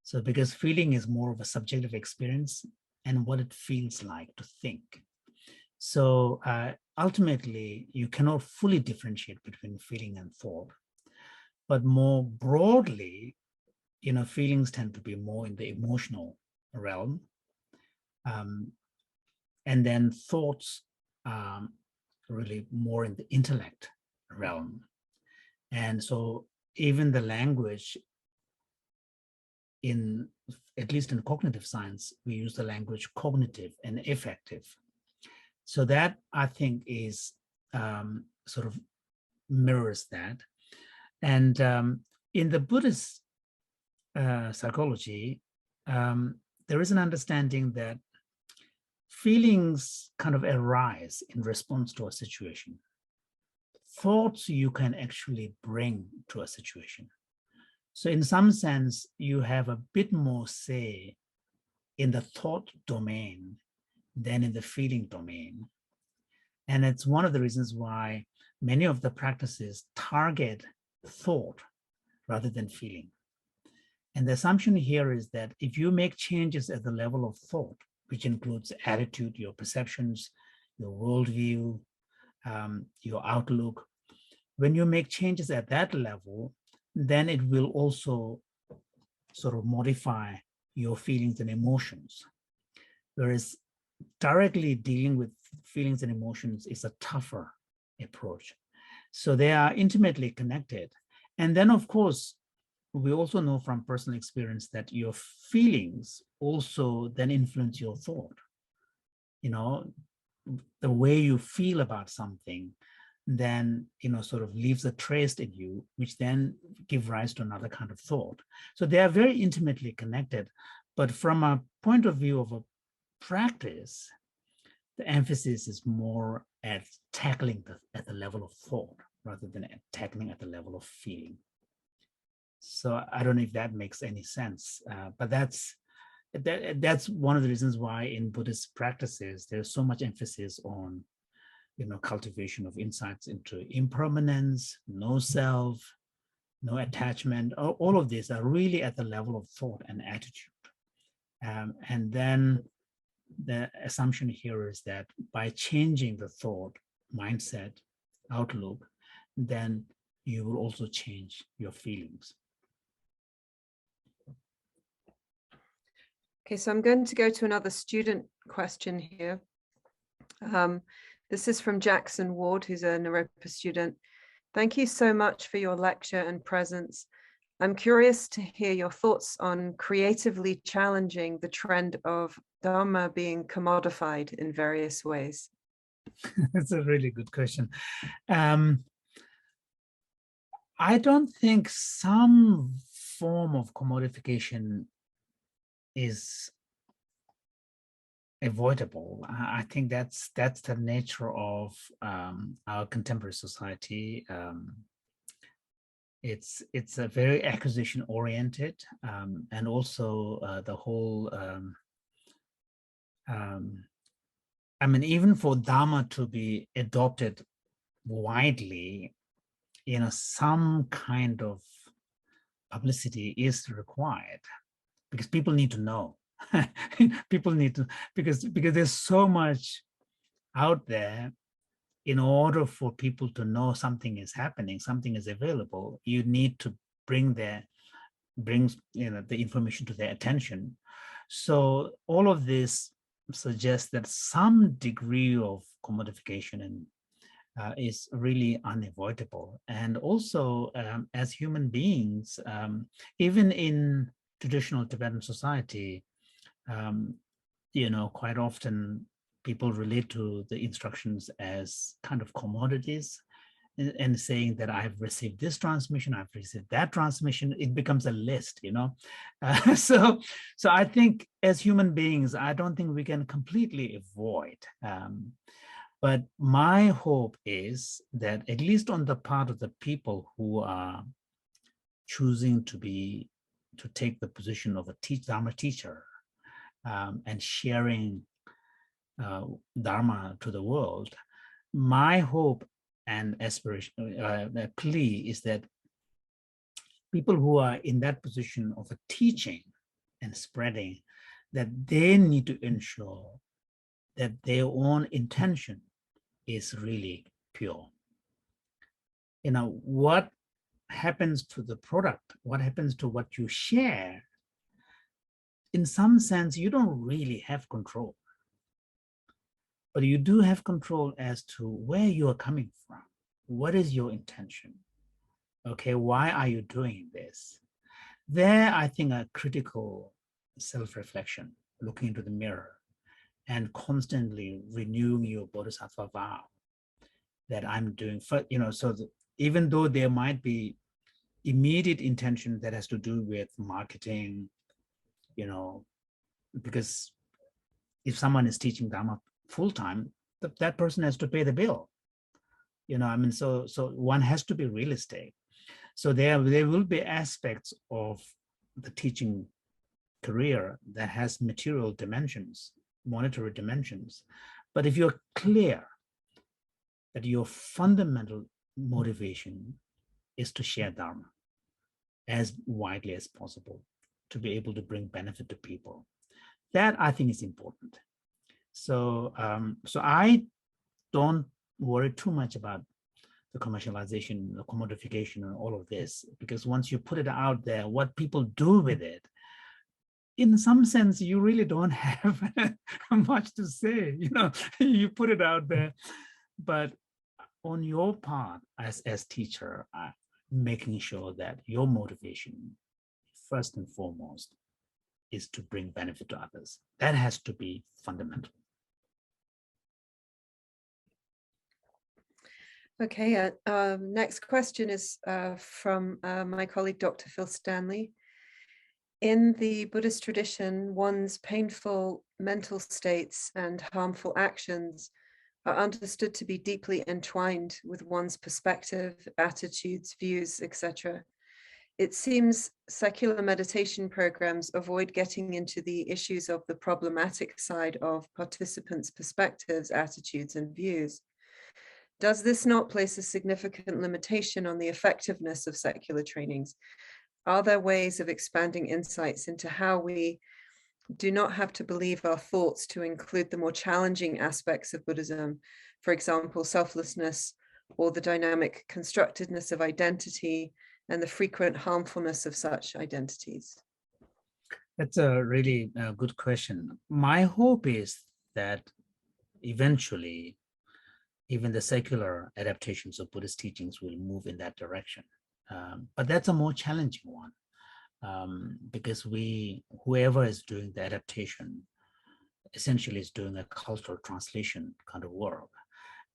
So because feeling is more of a subjective experience and what it feels like to think. So ultimately, you cannot fully differentiate between feeling and thought, but more broadly, feelings tend to be more in the emotional realm. And then thoughts are really more in the intellect realm. And so even the language at least in cognitive science, we use the language cognitive and affective. So that, I think, is sort of mirrors that. And in the Buddhist psychology, there is an understanding that feelings kind of arise in response to a situation. Thoughts you can actually bring to a situation. So in some sense, you have a bit more say in the thought domain than in the feeling domain. And it's one of the reasons why many of the practices target thought rather than feeling. And the assumption here is that if you make changes at the level of thought, which includes attitude, your perceptions, your worldview, your outlook, when you make changes at that level, then it will also sort of modify your feelings and emotions. Whereas directly dealing with feelings and emotions is a tougher approach. So they are intimately connected. And then, of course, we also know from personal experience that your feelings also then influence your thought. The way you feel about something then sort of leaves a trace in you, which then give rise to another kind of thought. So they are very intimately connected, but from a point of view of a practice, the emphasis is more at tackling at the level of thought rather than at tackling at the level of feeling. So I don't know if that makes any sense, but that's one of the reasons why in Buddhist practices there's so much emphasis on cultivation of insights into impermanence, no self, no attachment. All of these are really at the level of thought and attitude. And then the assumption here is that by changing the thought, mindset, outlook, then you will also change your feelings. Okay, so I'm going to go to another student question here. This is from Jackson Ward, who's a Naropa student. Thank you so much for your lecture and presence. I'm curious to hear your thoughts on creatively challenging the trend of Dharma being commodified in various ways. That's a really good question. I don't think some form of commodification is avoidable. I think that's the nature of our contemporary society. It's a very acquisition oriented, and also the whole. I mean, even for Dharma to be adopted widely, some kind of publicity is required because people need to know. People need to, because there's so much out there. In order for people to know something is happening, something is available, you need to bring the information to their attention. So all of this suggests that some degree of commodification and is really unavoidable. And also, as human beings, even in traditional Tibetan society, quite often people relate to the instructions as kind of commodities, and saying that I've received this transmission, I've received that transmission. It becomes a list, So I think as human beings, I don't think we can completely avoid. But my hope is that at least on the part of the people who are choosing to take the position of a Dharma teacher, and sharing Dharma to the world, my hope and aspiration, plea is that people who are in that position of a teaching and spreading, that they need to ensure that their own intention is really pure. What happens to the product, what happens to what you share, in some sense, you don't really have control. But you do have control as to where you are coming from. What is your intention? Okay, why are you doing this? There, I think a critical self-reflection, looking into the mirror and constantly renewing your bodhisattva vow that I'm doing, so that even though there might be immediate intention that has to do with marketing, because if someone is teaching Dharma full-time, that person has to pay the bill. So one has to be realistic. So there will be aspects of the teaching career that has material dimensions, monetary dimensions. But if you're clear that your fundamental motivation is to share Dharma as widely as possible, to be able to bring benefit to people, that I think is important. So I don't worry too much about the commercialization, the commodification, and all of this, because once you put it out there, what people do with it, in some sense, you really don't have much to say. You put it out there, but on your part as teacher, making sure that your motivation, first and foremost, is to bring benefit to others. That has to be fundamental. Okay, next question is from my colleague, Dr. Phil Stanley. In the Buddhist tradition, one's painful mental states and harmful actions are understood to be deeply entwined with one's perspective, attitudes, views, etc. It seems secular meditation programs avoid getting into the issues of the problematic side of participants' perspectives, attitudes, and views. Does this not place a significant limitation on the effectiveness of secular trainings? Are there ways of expanding insights into how we do not have to believe our thoughts to include the more challenging aspects of Buddhism, for example, selflessness, or the dynamic constructedness of identity and the frequent harmfulness of such identities? That's a really good question. My hope is that eventually, even the secular adaptations of Buddhist teachings will move in that direction. But that's a more challenging one, because whoever is doing the adaptation essentially is doing a cultural translation kind of work.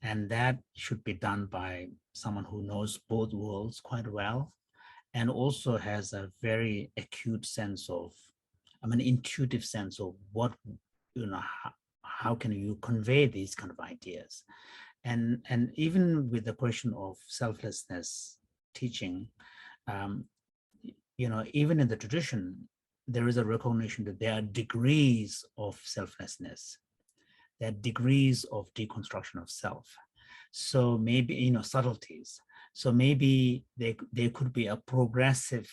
And that should be done by someone who knows both worlds quite well and also has a very acute sense of, intuitive sense of what, how can you convey these kind of ideas. And even with the question of selflessness teaching, um, even in the tradition, there is a recognition that there are degrees of selflessness, there are degrees of deconstruction of self. So maybe, subtleties. So maybe there could be a progressive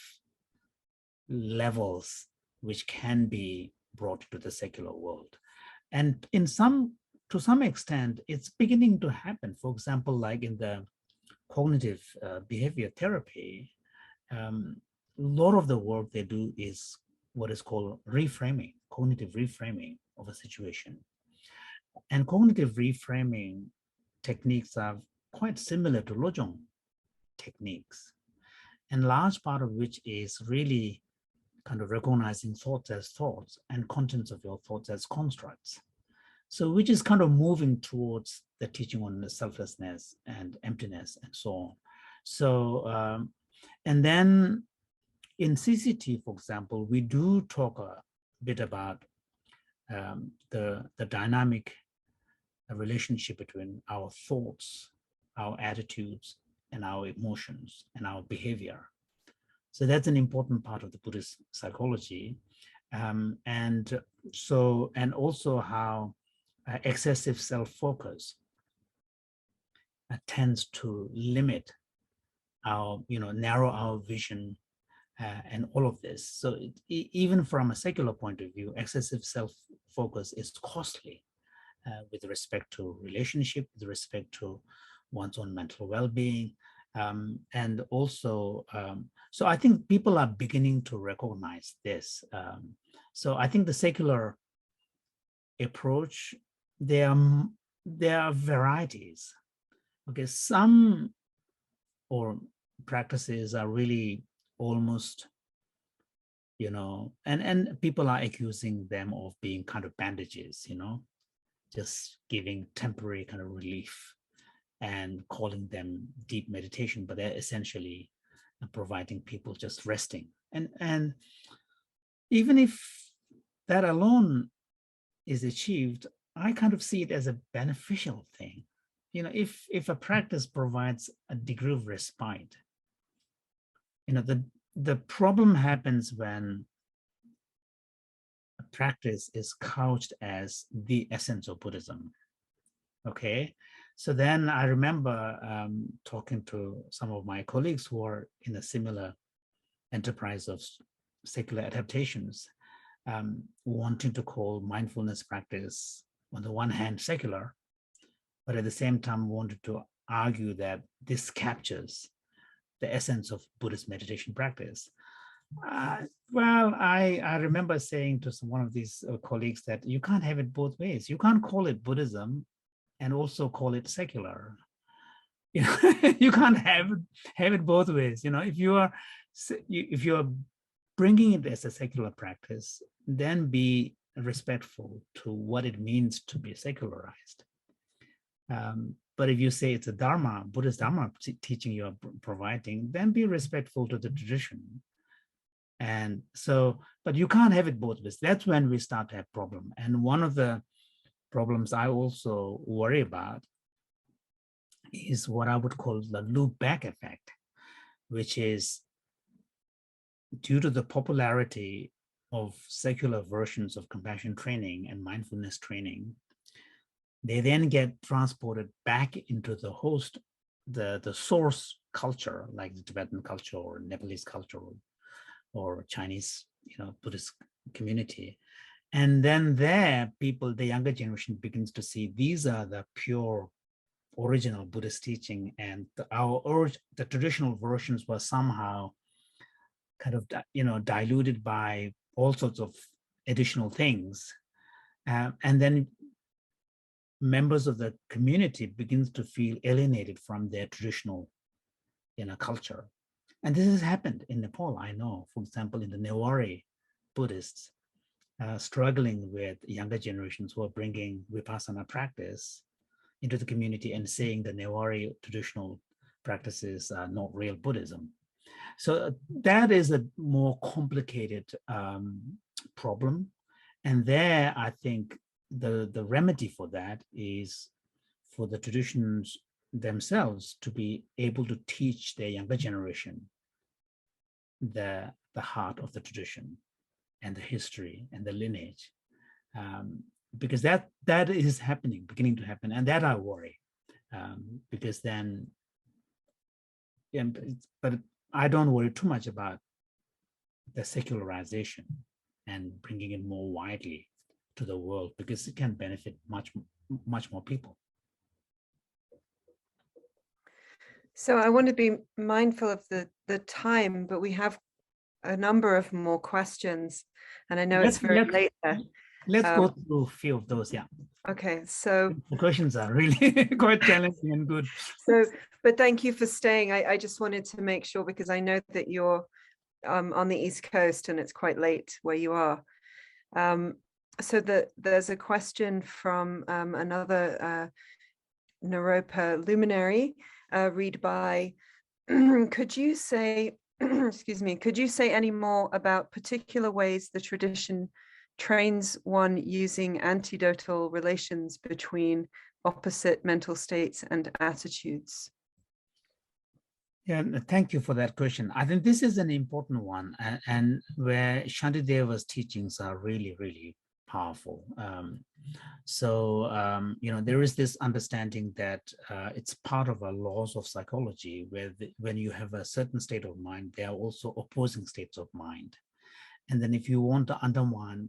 levels which can be brought to the secular world. And to some extent, it's beginning to happen. For example, like in the cognitive behavior therapy, a lot of the work they do is what is called reframing, cognitive reframing of a situation. And cognitive reframing techniques are quite similar to Lojong techniques, and large part of which is really kind of recognizing thoughts as thoughts and contents of your thoughts as constructs. So which is kind of moving towards the teaching on the selflessness and emptiness and so on. So, and then in CCT, for example, we do talk a bit about the dynamic relationship between our thoughts, our attitudes, and our emotions and our behavior. So that's an important part of the Buddhist psychology. And also how excessive self-focus tends to limit our, narrow our vision and all of this. So even from a secular point of view, excessive self-focus is costly with respect to relationship, with respect to one's own mental well-being. And also, so I think people are beginning to recognize this. So I think the secular approach, there are varieties. Okay, some or practices are really almost, and people are accusing them of being kind of bandages, just giving temporary kind of relief and calling them deep meditation, but they're essentially providing people just resting. And even if that alone is achieved, I kind of see it as a beneficial thing. If a practice provides a degree of respite, the problem happens when a practice is couched as the essence of Buddhism. Okay, so then I remember talking to some of my colleagues who are in a similar enterprise of secular adaptations, wanting to call mindfulness practice on the one hand secular, but at the same time wanted to argue that this captures the essence of Buddhist meditation practice. Well, I remember saying to one of these colleagues that you can't have it both ways. You can't call it Buddhism and also call it secular. You can't have it both ways. If you are bringing it as a secular practice, then be respectful to what it means to be secularized. But if you say it's a Dharma, Buddhist Dharma teaching you are providing, then be respectful to the tradition. And so, but you can't have it both ways. That's when we start to have problem. And one of the problems I also worry about is what I would call the loop back effect, which is due to the popularity of secular versions of compassion training and mindfulness training, they then get transported back into the host, the source culture, like the Tibetan culture or Nepalese culture or Chinese, Buddhist community. And then there, the younger generation begins to see these are the pure original Buddhist teaching, and the traditional versions were somehow kind of, diluted by all sorts of additional things. And then members of the community begins to feel alienated from their traditional culture. And this has happened in Nepal, I know. For example, in the Newari Buddhists, struggling with younger generations who are bringing Vipassana practice into the community and saying the Newari traditional practices are not real Buddhism. So that is a more complicated problem. And there, I think the remedy for that is for the traditions themselves to be able to teach their younger generation the heart of the tradition and the history and the lineage, because that is beginning to happen, and that I worry, because then, but I don't worry too much about the secularization and bringing it more widely to the world, because it can benefit much more people. So I want to be mindful of the time, but we have a number of more questions, and I know it's very late there. Let's go through a few of those, yeah. Okay, so the questions are really quite challenging and good. So, but thank you for staying. I just wanted to make sure, because I know that you're on the East Coast and it's quite late where you are. So there's a question from another Naropa luminary, read by, could you say, excuse me, could you say any more about particular ways the tradition trains one using antidotal relations between opposite mental states and attitudes? Yeah, thank you for that question. I think this is an important one, and where Shantideva's teachings are really, really powerful. There is this understanding that it's part of our laws of psychology, where when you have a certain state of mind, there are also opposing states of mind. And then if you want to undermine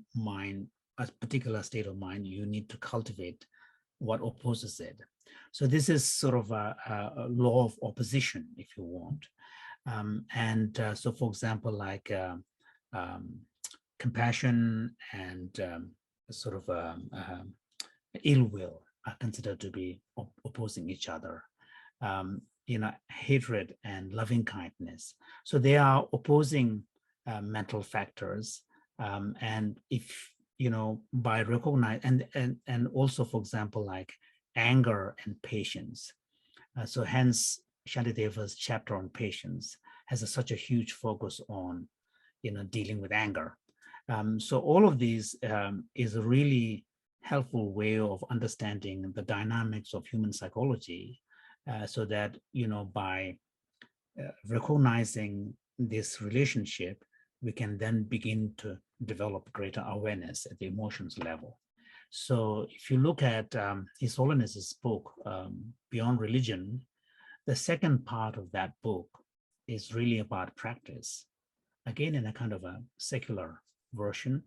a particular state of mind, you need to cultivate what opposes it. So this is sort of a law of opposition, if you want. So, for example, like compassion and ill will are considered to be opposing each other. Hatred and loving kindness. So they are opposing mental factors. And if, by recognize and also, for example, like anger and patience. So hence Shantideva's chapter on patience has such a huge focus on, dealing with anger. So all of these is a really helpful way of understanding the dynamics of human psychology, so that, by recognizing this relationship, we can then begin to develop greater awareness at the emotions level. So if you look at His Holiness's book, Beyond Religion, the second part of that book is really about practice, again in a kind of a secular version,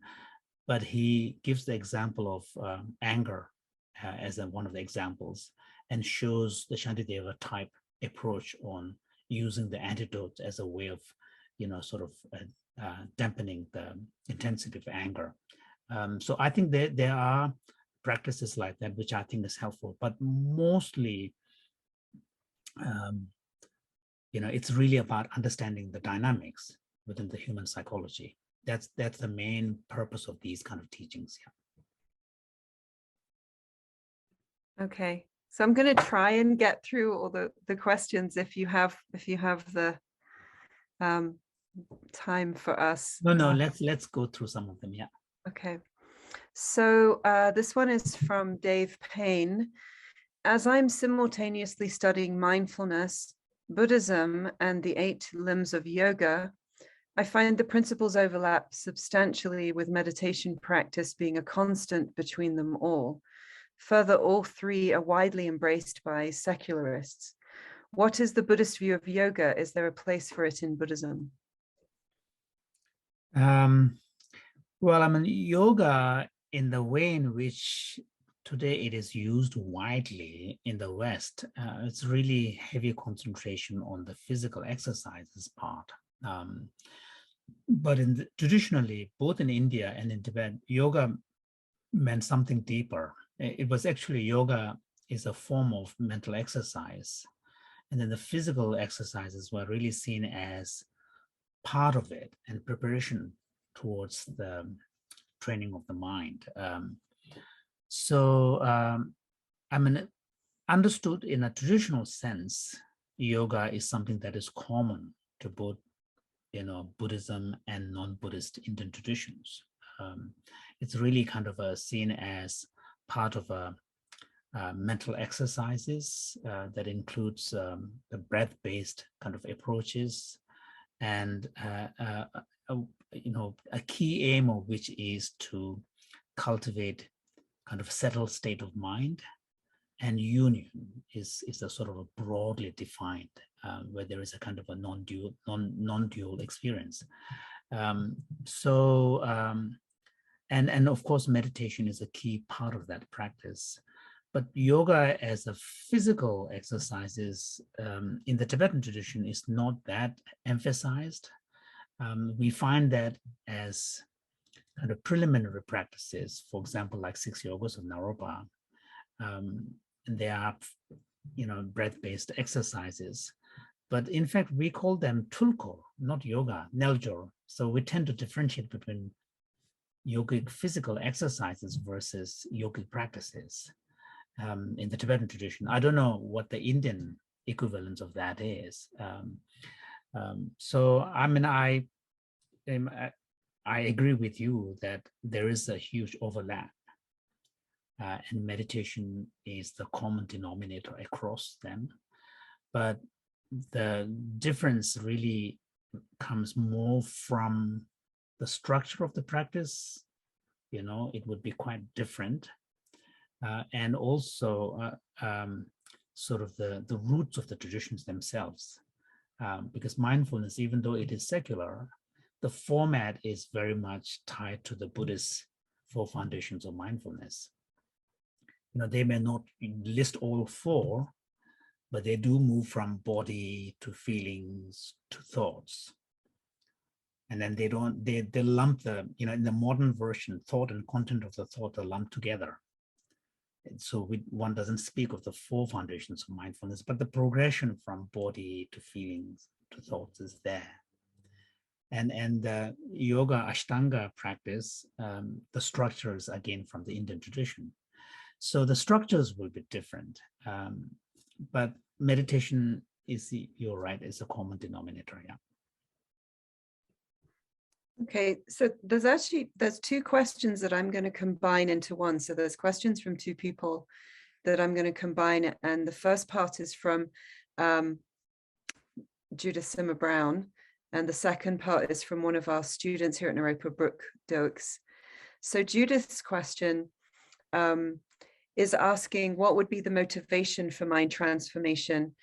but he gives the example of anger as one of the examples, and shows the Shantideva type approach on using the antidote as a way of, dampening the intensity of anger. So I think there are practices like that, which I think is helpful, but mostly, it's really about understanding the dynamics within the human psychology. That's the main purpose of these kind of teachings. Yeah. Okay, so I'm going to try and get through all the questions if you have the time for us. No, let's go through some of them. Yeah. Okay. So this one is from Dave Payne. As I'm simultaneously studying mindfulness, Buddhism, and the 8 limbs of yoga, I find the principles overlap substantially, with meditation practice being a constant between them all. Further, all 3 are widely embraced by secularists. What is the Buddhist view of yoga? Is there a place for it in Buddhism? Well, yoga, in the way in which today it is used widely in the West, it's really heavy concentration on the physical exercises part. But traditionally, both in India and in Tibet, yoga meant something deeper. It was actually yoga is a form of mental exercise. And then the physical exercises were really seen as part of it and preparation towards the training of the mind. I mean, understood in a traditional sense, yoga is something that is common to both, Buddhism and non-Buddhist Indian traditions. It's really kind of seen as part of a mental exercises that includes the breath-based kind of approaches, and a key aim of which is to cultivate kind of settled state of mind, and union is a sort of a broadly defined, where there is a kind of a non-dual experience. And of course, meditation is a key part of that practice. But yoga as a physical exercise is, in the Tibetan tradition, is not that emphasized. We find that as kind of preliminary practices, for example, like 6 yogas of Naropa, and they are, breath-based exercises. But in fact, we call them tulko, not yoga, neljor. So we tend to differentiate between yogic physical exercises versus yogic practices. In the Tibetan tradition, I don't know what the Indian equivalent of that is. So I mean, I agree with you that there is a huge overlap, and meditation is the common denominator across them. But the difference really comes more from the structure of the practice. It would be quite different. And also sort of the roots of the traditions themselves. Because mindfulness, even though it is secular, the format is very much tied to the Buddhist 4 foundations of mindfulness. They may not list all 4, but they do move from body to feelings to thoughts. And then they lump in the modern version, thought and content of the thought are lumped together. And so one doesn't speak of the 4 foundations of mindfulness, but the progression from body to feelings to thoughts is there. And the yoga Ashtanga practice, the structures again from the Indian tradition. So the structures will be different, but meditation is, you're right, is a common denominator. Yeah. Okay, so there's 2 questions that I'm going to combine into one. So there's questions from 2 people that I'm going to combine, and the first part is from Judith Simmer Brown, and the second part is from one of our students here at Naropa, Brooke Doakes. So Judith's question is asking, what would be the motivation for mind transformation?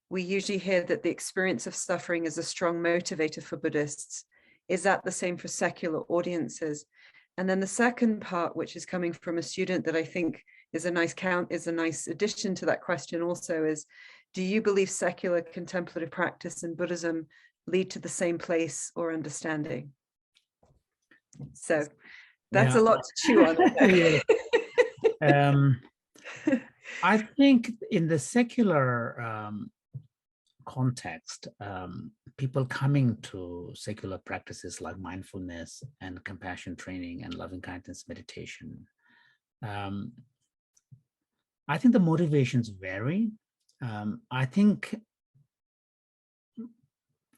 We usually hear that the experience of suffering is a strong motivator for Buddhists. Is that the same for secular audiences? And then the second part, which is coming from a student that I think is a nice addition to that question also, is, do you believe secular contemplative practice and Buddhism lead to the same place or understanding? So that's a lot to chew on. I think in the secular context, people coming to secular practices like mindfulness and compassion training and loving kindness meditation, I think the motivations vary. I think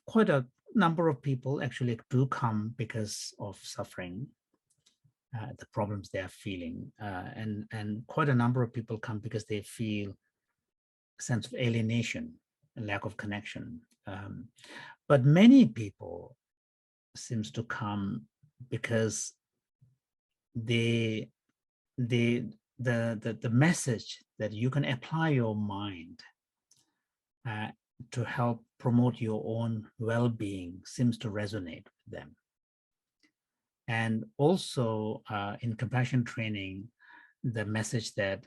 quite a number of people actually do come because of suffering, the problems they are feeling, and quite a number of people come because they feel a sense of alienation, a lack of connection. But many people seems to come because the message that you can apply your mind to help promote your own well-being seems to resonate with them. And also in compassion training, the message that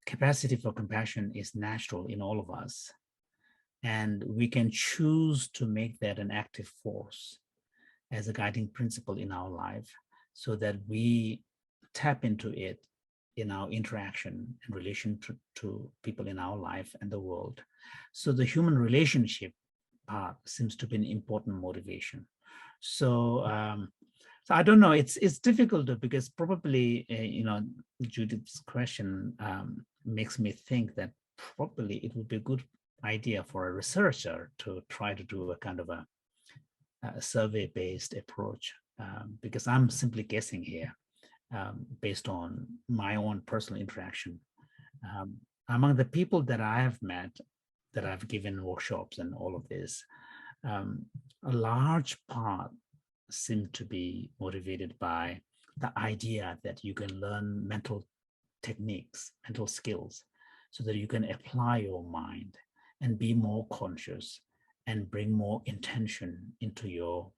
capacity for compassion is natural in all of us, and we can choose to make that an active force. as a guiding principle in our life so that we tap into it in our interaction and relation to people in our life and the world. So the human relationship part seems to be an important motivation. So, so I don't know, it's difficult because probably, Judith's question makes me think that probably it would be a good idea for a researcher to try to do a kind of a survey-based approach, because I'm simply guessing here based on my own personal interaction. Among the people that I have met, that I've given workshops and all of this, a large part seem to be motivated by the idea that you can learn mental techniques, mental skills, so that you can apply your mind and be more conscious and bring more intention into your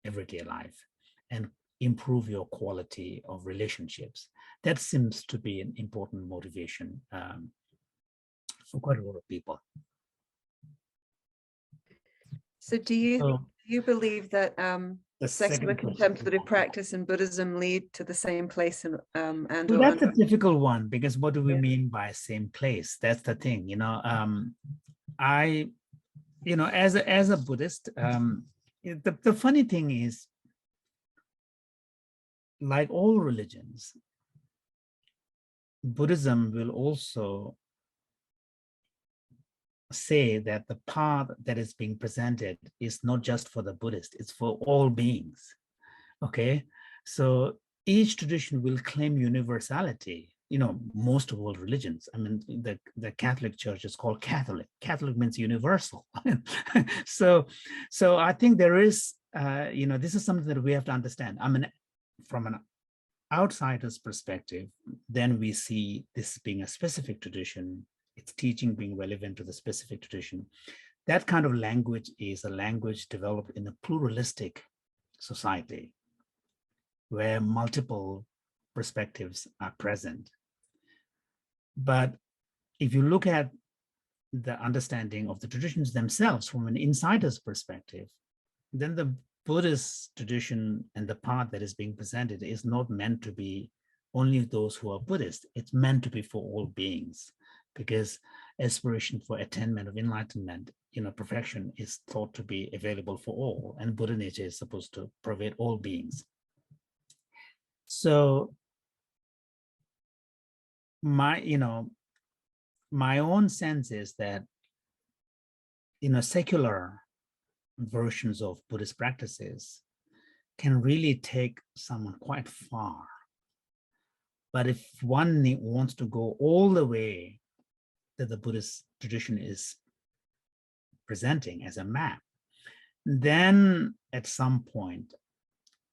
everyday life and improve your quality of relationships. That seems to be an important motivation for quite a lot of people. So do you believe that secular contemplative practice and Buddhism lead to the same place? And well, that's a difficult one, because what do we mean by same place? That's the thing, as a Buddhist, the funny thing is, like all religions, Buddhism will also say that the path that is being presented is not just for the Buddhist, it's for all beings. Okay, so each tradition will claim universality. Most of all religions. I mean, the Catholic Church is called Catholic. Catholic means universal. So I think there is, this is something that we have to understand. I mean, from an outsider's perspective, then we see this being a specific tradition, its teaching being relevant to the specific tradition. That kind of language is a language developed in a pluralistic society where multiple perspectives are present. But if you look at the understanding of the traditions themselves from an insider's perspective, then the Buddhist tradition and the path that is being presented is not meant to be only those who are Buddhist. It's meant to be for all beings, because aspiration for attainment of enlightenment, perfection, is thought to be available for all, and Buddha nature is supposed to pervade all beings. So my own sense is that, secular versions of Buddhist practices can really take someone quite far. But if one wants to go all the way that the Buddhist tradition is presenting as a map, then at some point,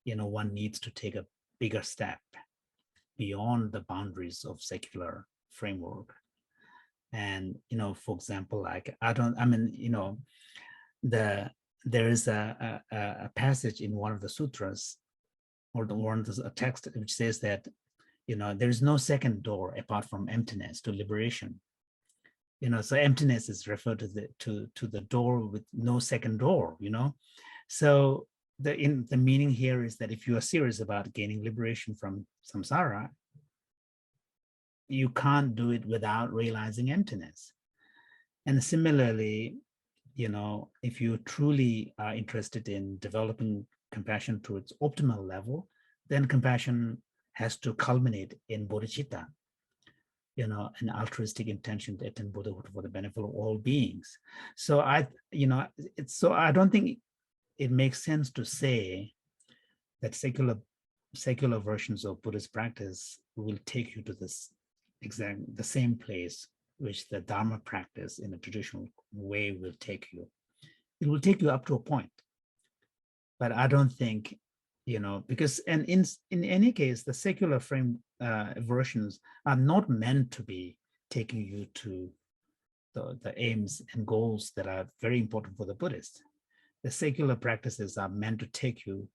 one needs to take a bigger step beyond the boundaries of secular framework. And, for example, there is a passage in one of the sutras, or a text, which says that, there is no second door apart from emptiness to liberation. So emptiness is referred to the door with no second door. So the meaning here is that if you are serious about gaining liberation from samsara, you can't do it without realizing emptiness. And similarly, if you truly are interested in developing compassion to its optimal level, then compassion has to culminate in bodhicitta, an altruistic intention to attain Buddhahood for the benefit of all beings. So I don't think it makes sense to say that secular versions of Buddhist practice will take you to the same place which the Dharma practice in a traditional way will take you. It will take you up to a point. But I don't think, because, and in any case, the secular versions are not meant to be taking you to the aims and goals that are very important for the Buddhists. The secular practices are meant to take you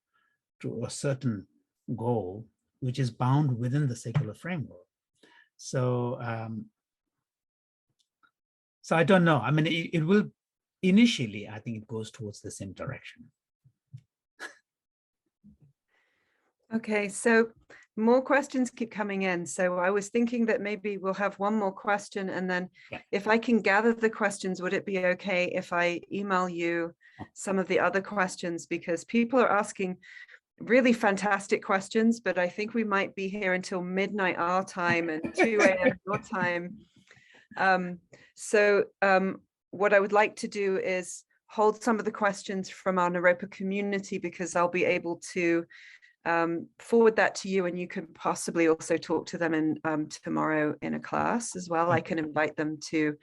to a certain goal, which is bound within the secular framework. So, so I don't know. I mean, it will initially, I think it goes towards the same direction. Okay, so more questions keep coming in. So I was thinking that maybe we'll have one more question, and then if I can gather the questions, would it be okay if I email you some of the other questions? Because people are asking really fantastic questions, but I think we might be here until midnight our time and 2 a.m. your time. What I would like to do is hold some of the questions from our Naropa community, because I'll be able to forward that to you, and you can possibly also talk to them in tomorrow in a class as well. I can invite them to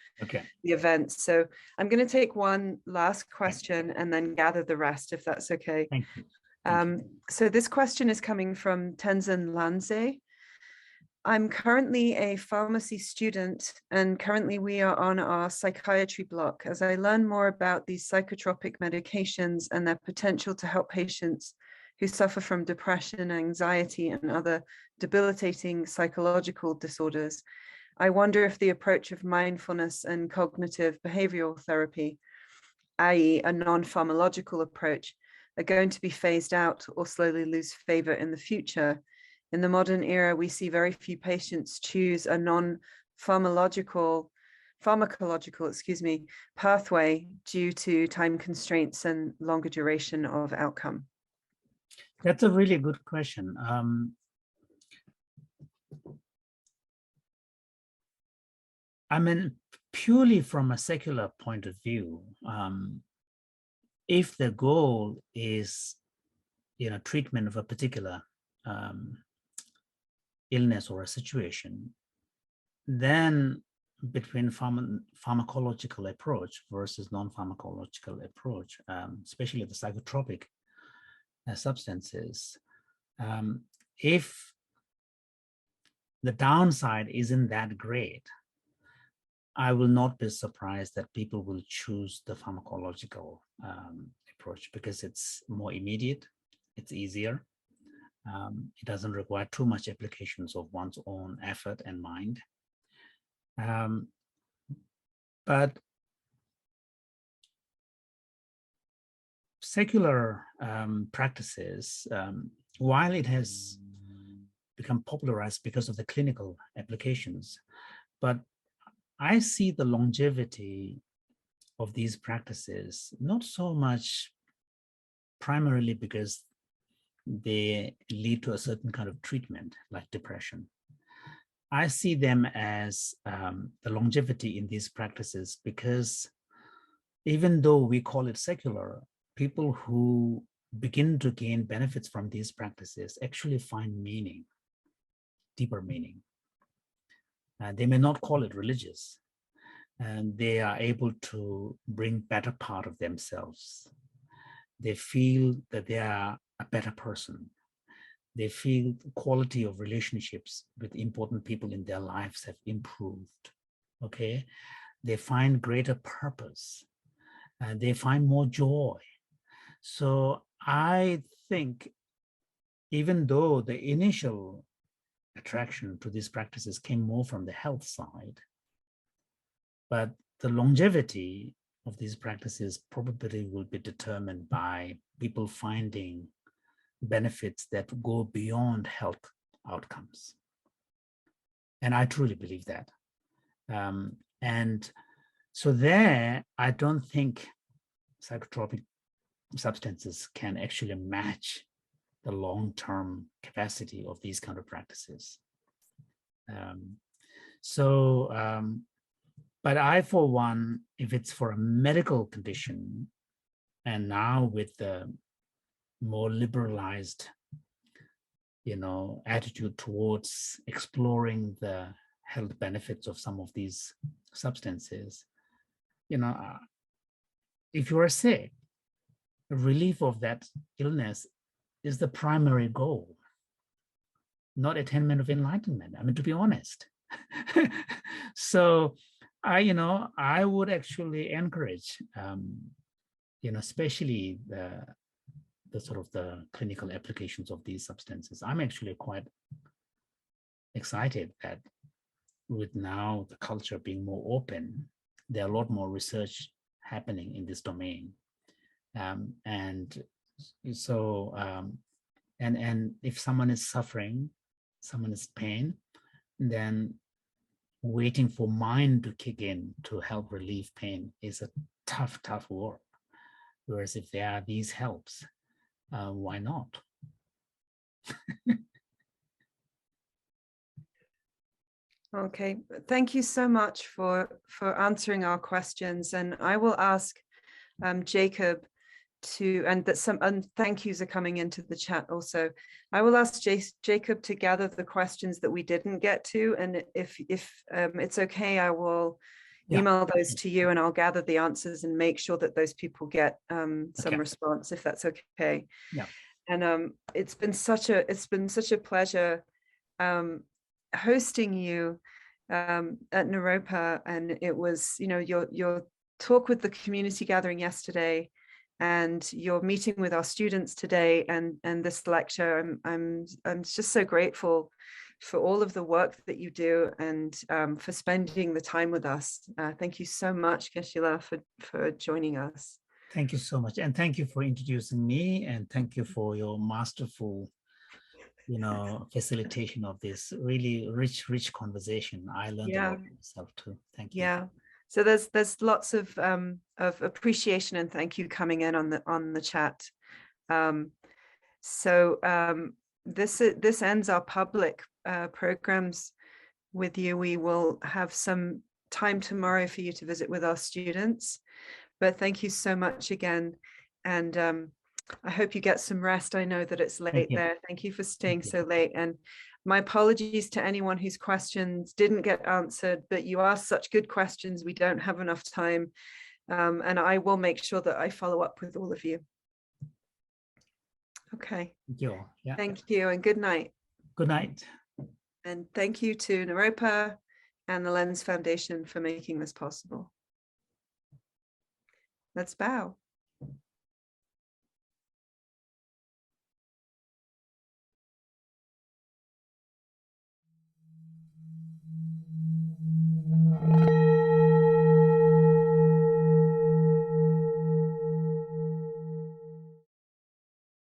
the event. So I'm going to take one last question and then gather the rest, if that's okay. Thank you. So this question is coming from Tenzin Lanze. I'm currently a pharmacy student, and currently we are on our psychiatry block. As I learn more about these psychotropic medications and their potential to help patients who suffer from depression, anxiety, and other debilitating psychological disorders, I wonder if the approach of mindfulness and cognitive behavioral therapy, i.e. a non-pharmacological approach, are going to be phased out or slowly lose favor in the future. In the modern era, we see very few patients choose a non-pharmacological pathway due to time constraints and longer duration of outcome. That's a really good question. I mean, purely from a secular point of view, if the goal is, treatment of a particular illness or a situation, then between pharmacological approach versus non-pharmacological approach, especially the psychotropic substances, if the downside isn't that great, I will not be surprised that people will choose the pharmacological approach, because it's more immediate, it's easier, it doesn't require too much applications of one's own effort and mind. But secular practices, while it has become popularized because of the clinical applications, but I see the longevity of these practices not so much primarily because they lead to a certain kind of treatment like depression. I see them as the longevity in these practices because even though we call it secular, people who begin to gain benefits from these practices actually find meaning, deeper meaning. They may not call it religious, and they are able to bring better part of themselves. They feel that they are a better person. They feel the quality of relationships with important people in their lives have improved, okay? They find greater purpose, and they find more joy. So I think even though the initial attraction to these practices came more from the health side, but the longevity of these practices probably will be determined by people finding benefits that go beyond health outcomes. And I truly believe that. And so there, I don't think psychotropic substances can actually match the long-term capacity of these kind of practices. But I, for one, if it's for a medical condition, and now with the more liberalized, attitude towards exploring the health benefits of some of these substances, if you are sick, relief of that illness is the primary goal, not attainment of enlightenment. I mean, to be honest. So I would actually encourage, especially the sort of the clinical applications of these substances. I'm actually quite excited that with now the culture being more open, there are a lot more research happening in this domain. And so And if someone is suffering, someone is pain, then waiting for mind to kick in to help relieve pain is a tough work. Whereas if there are these helps, why not? Okay, thank you so much for answering our questions, and I will ask Jacob to, and thank yous are coming into the chat also. I will ask Jacob to gather the questions that we didn't get to, and if it's okay, I will email those to you, and I'll gather the answers and make sure that those people get some response, if that's okay. Yeah. And it's been such a pleasure hosting you at Naropa, and it was, you know, your talk with the community gathering yesterday, and your meeting with our students today, and this lecture. I'm just so grateful for all of the work that you do, and for spending the time with us. Thank you so much, Geshe-la, for joining us. Thank you so much, and thank you for introducing me, and thank you for your masterful, you know, facilitation of this really rich conversation. I learned a lot myself too. Thank you. Yeah. So there's lots of appreciation and thank you coming in on the chat. This ends our public programs with you. We will have some time tomorrow for you to visit with our students, but thank you so much again, and I hope you get some rest. I know that it's late there. Thank you for staying so late, and my apologies to anyone whose questions didn't get answered, but you asked such good questions. We don't have enough time, and I will make sure that I follow up with all of you. Okay. Thank you. Yeah. Thank you, and good night. Good night. And thank you to Naropa and the Lenz Foundation for making this possible. Let's bow.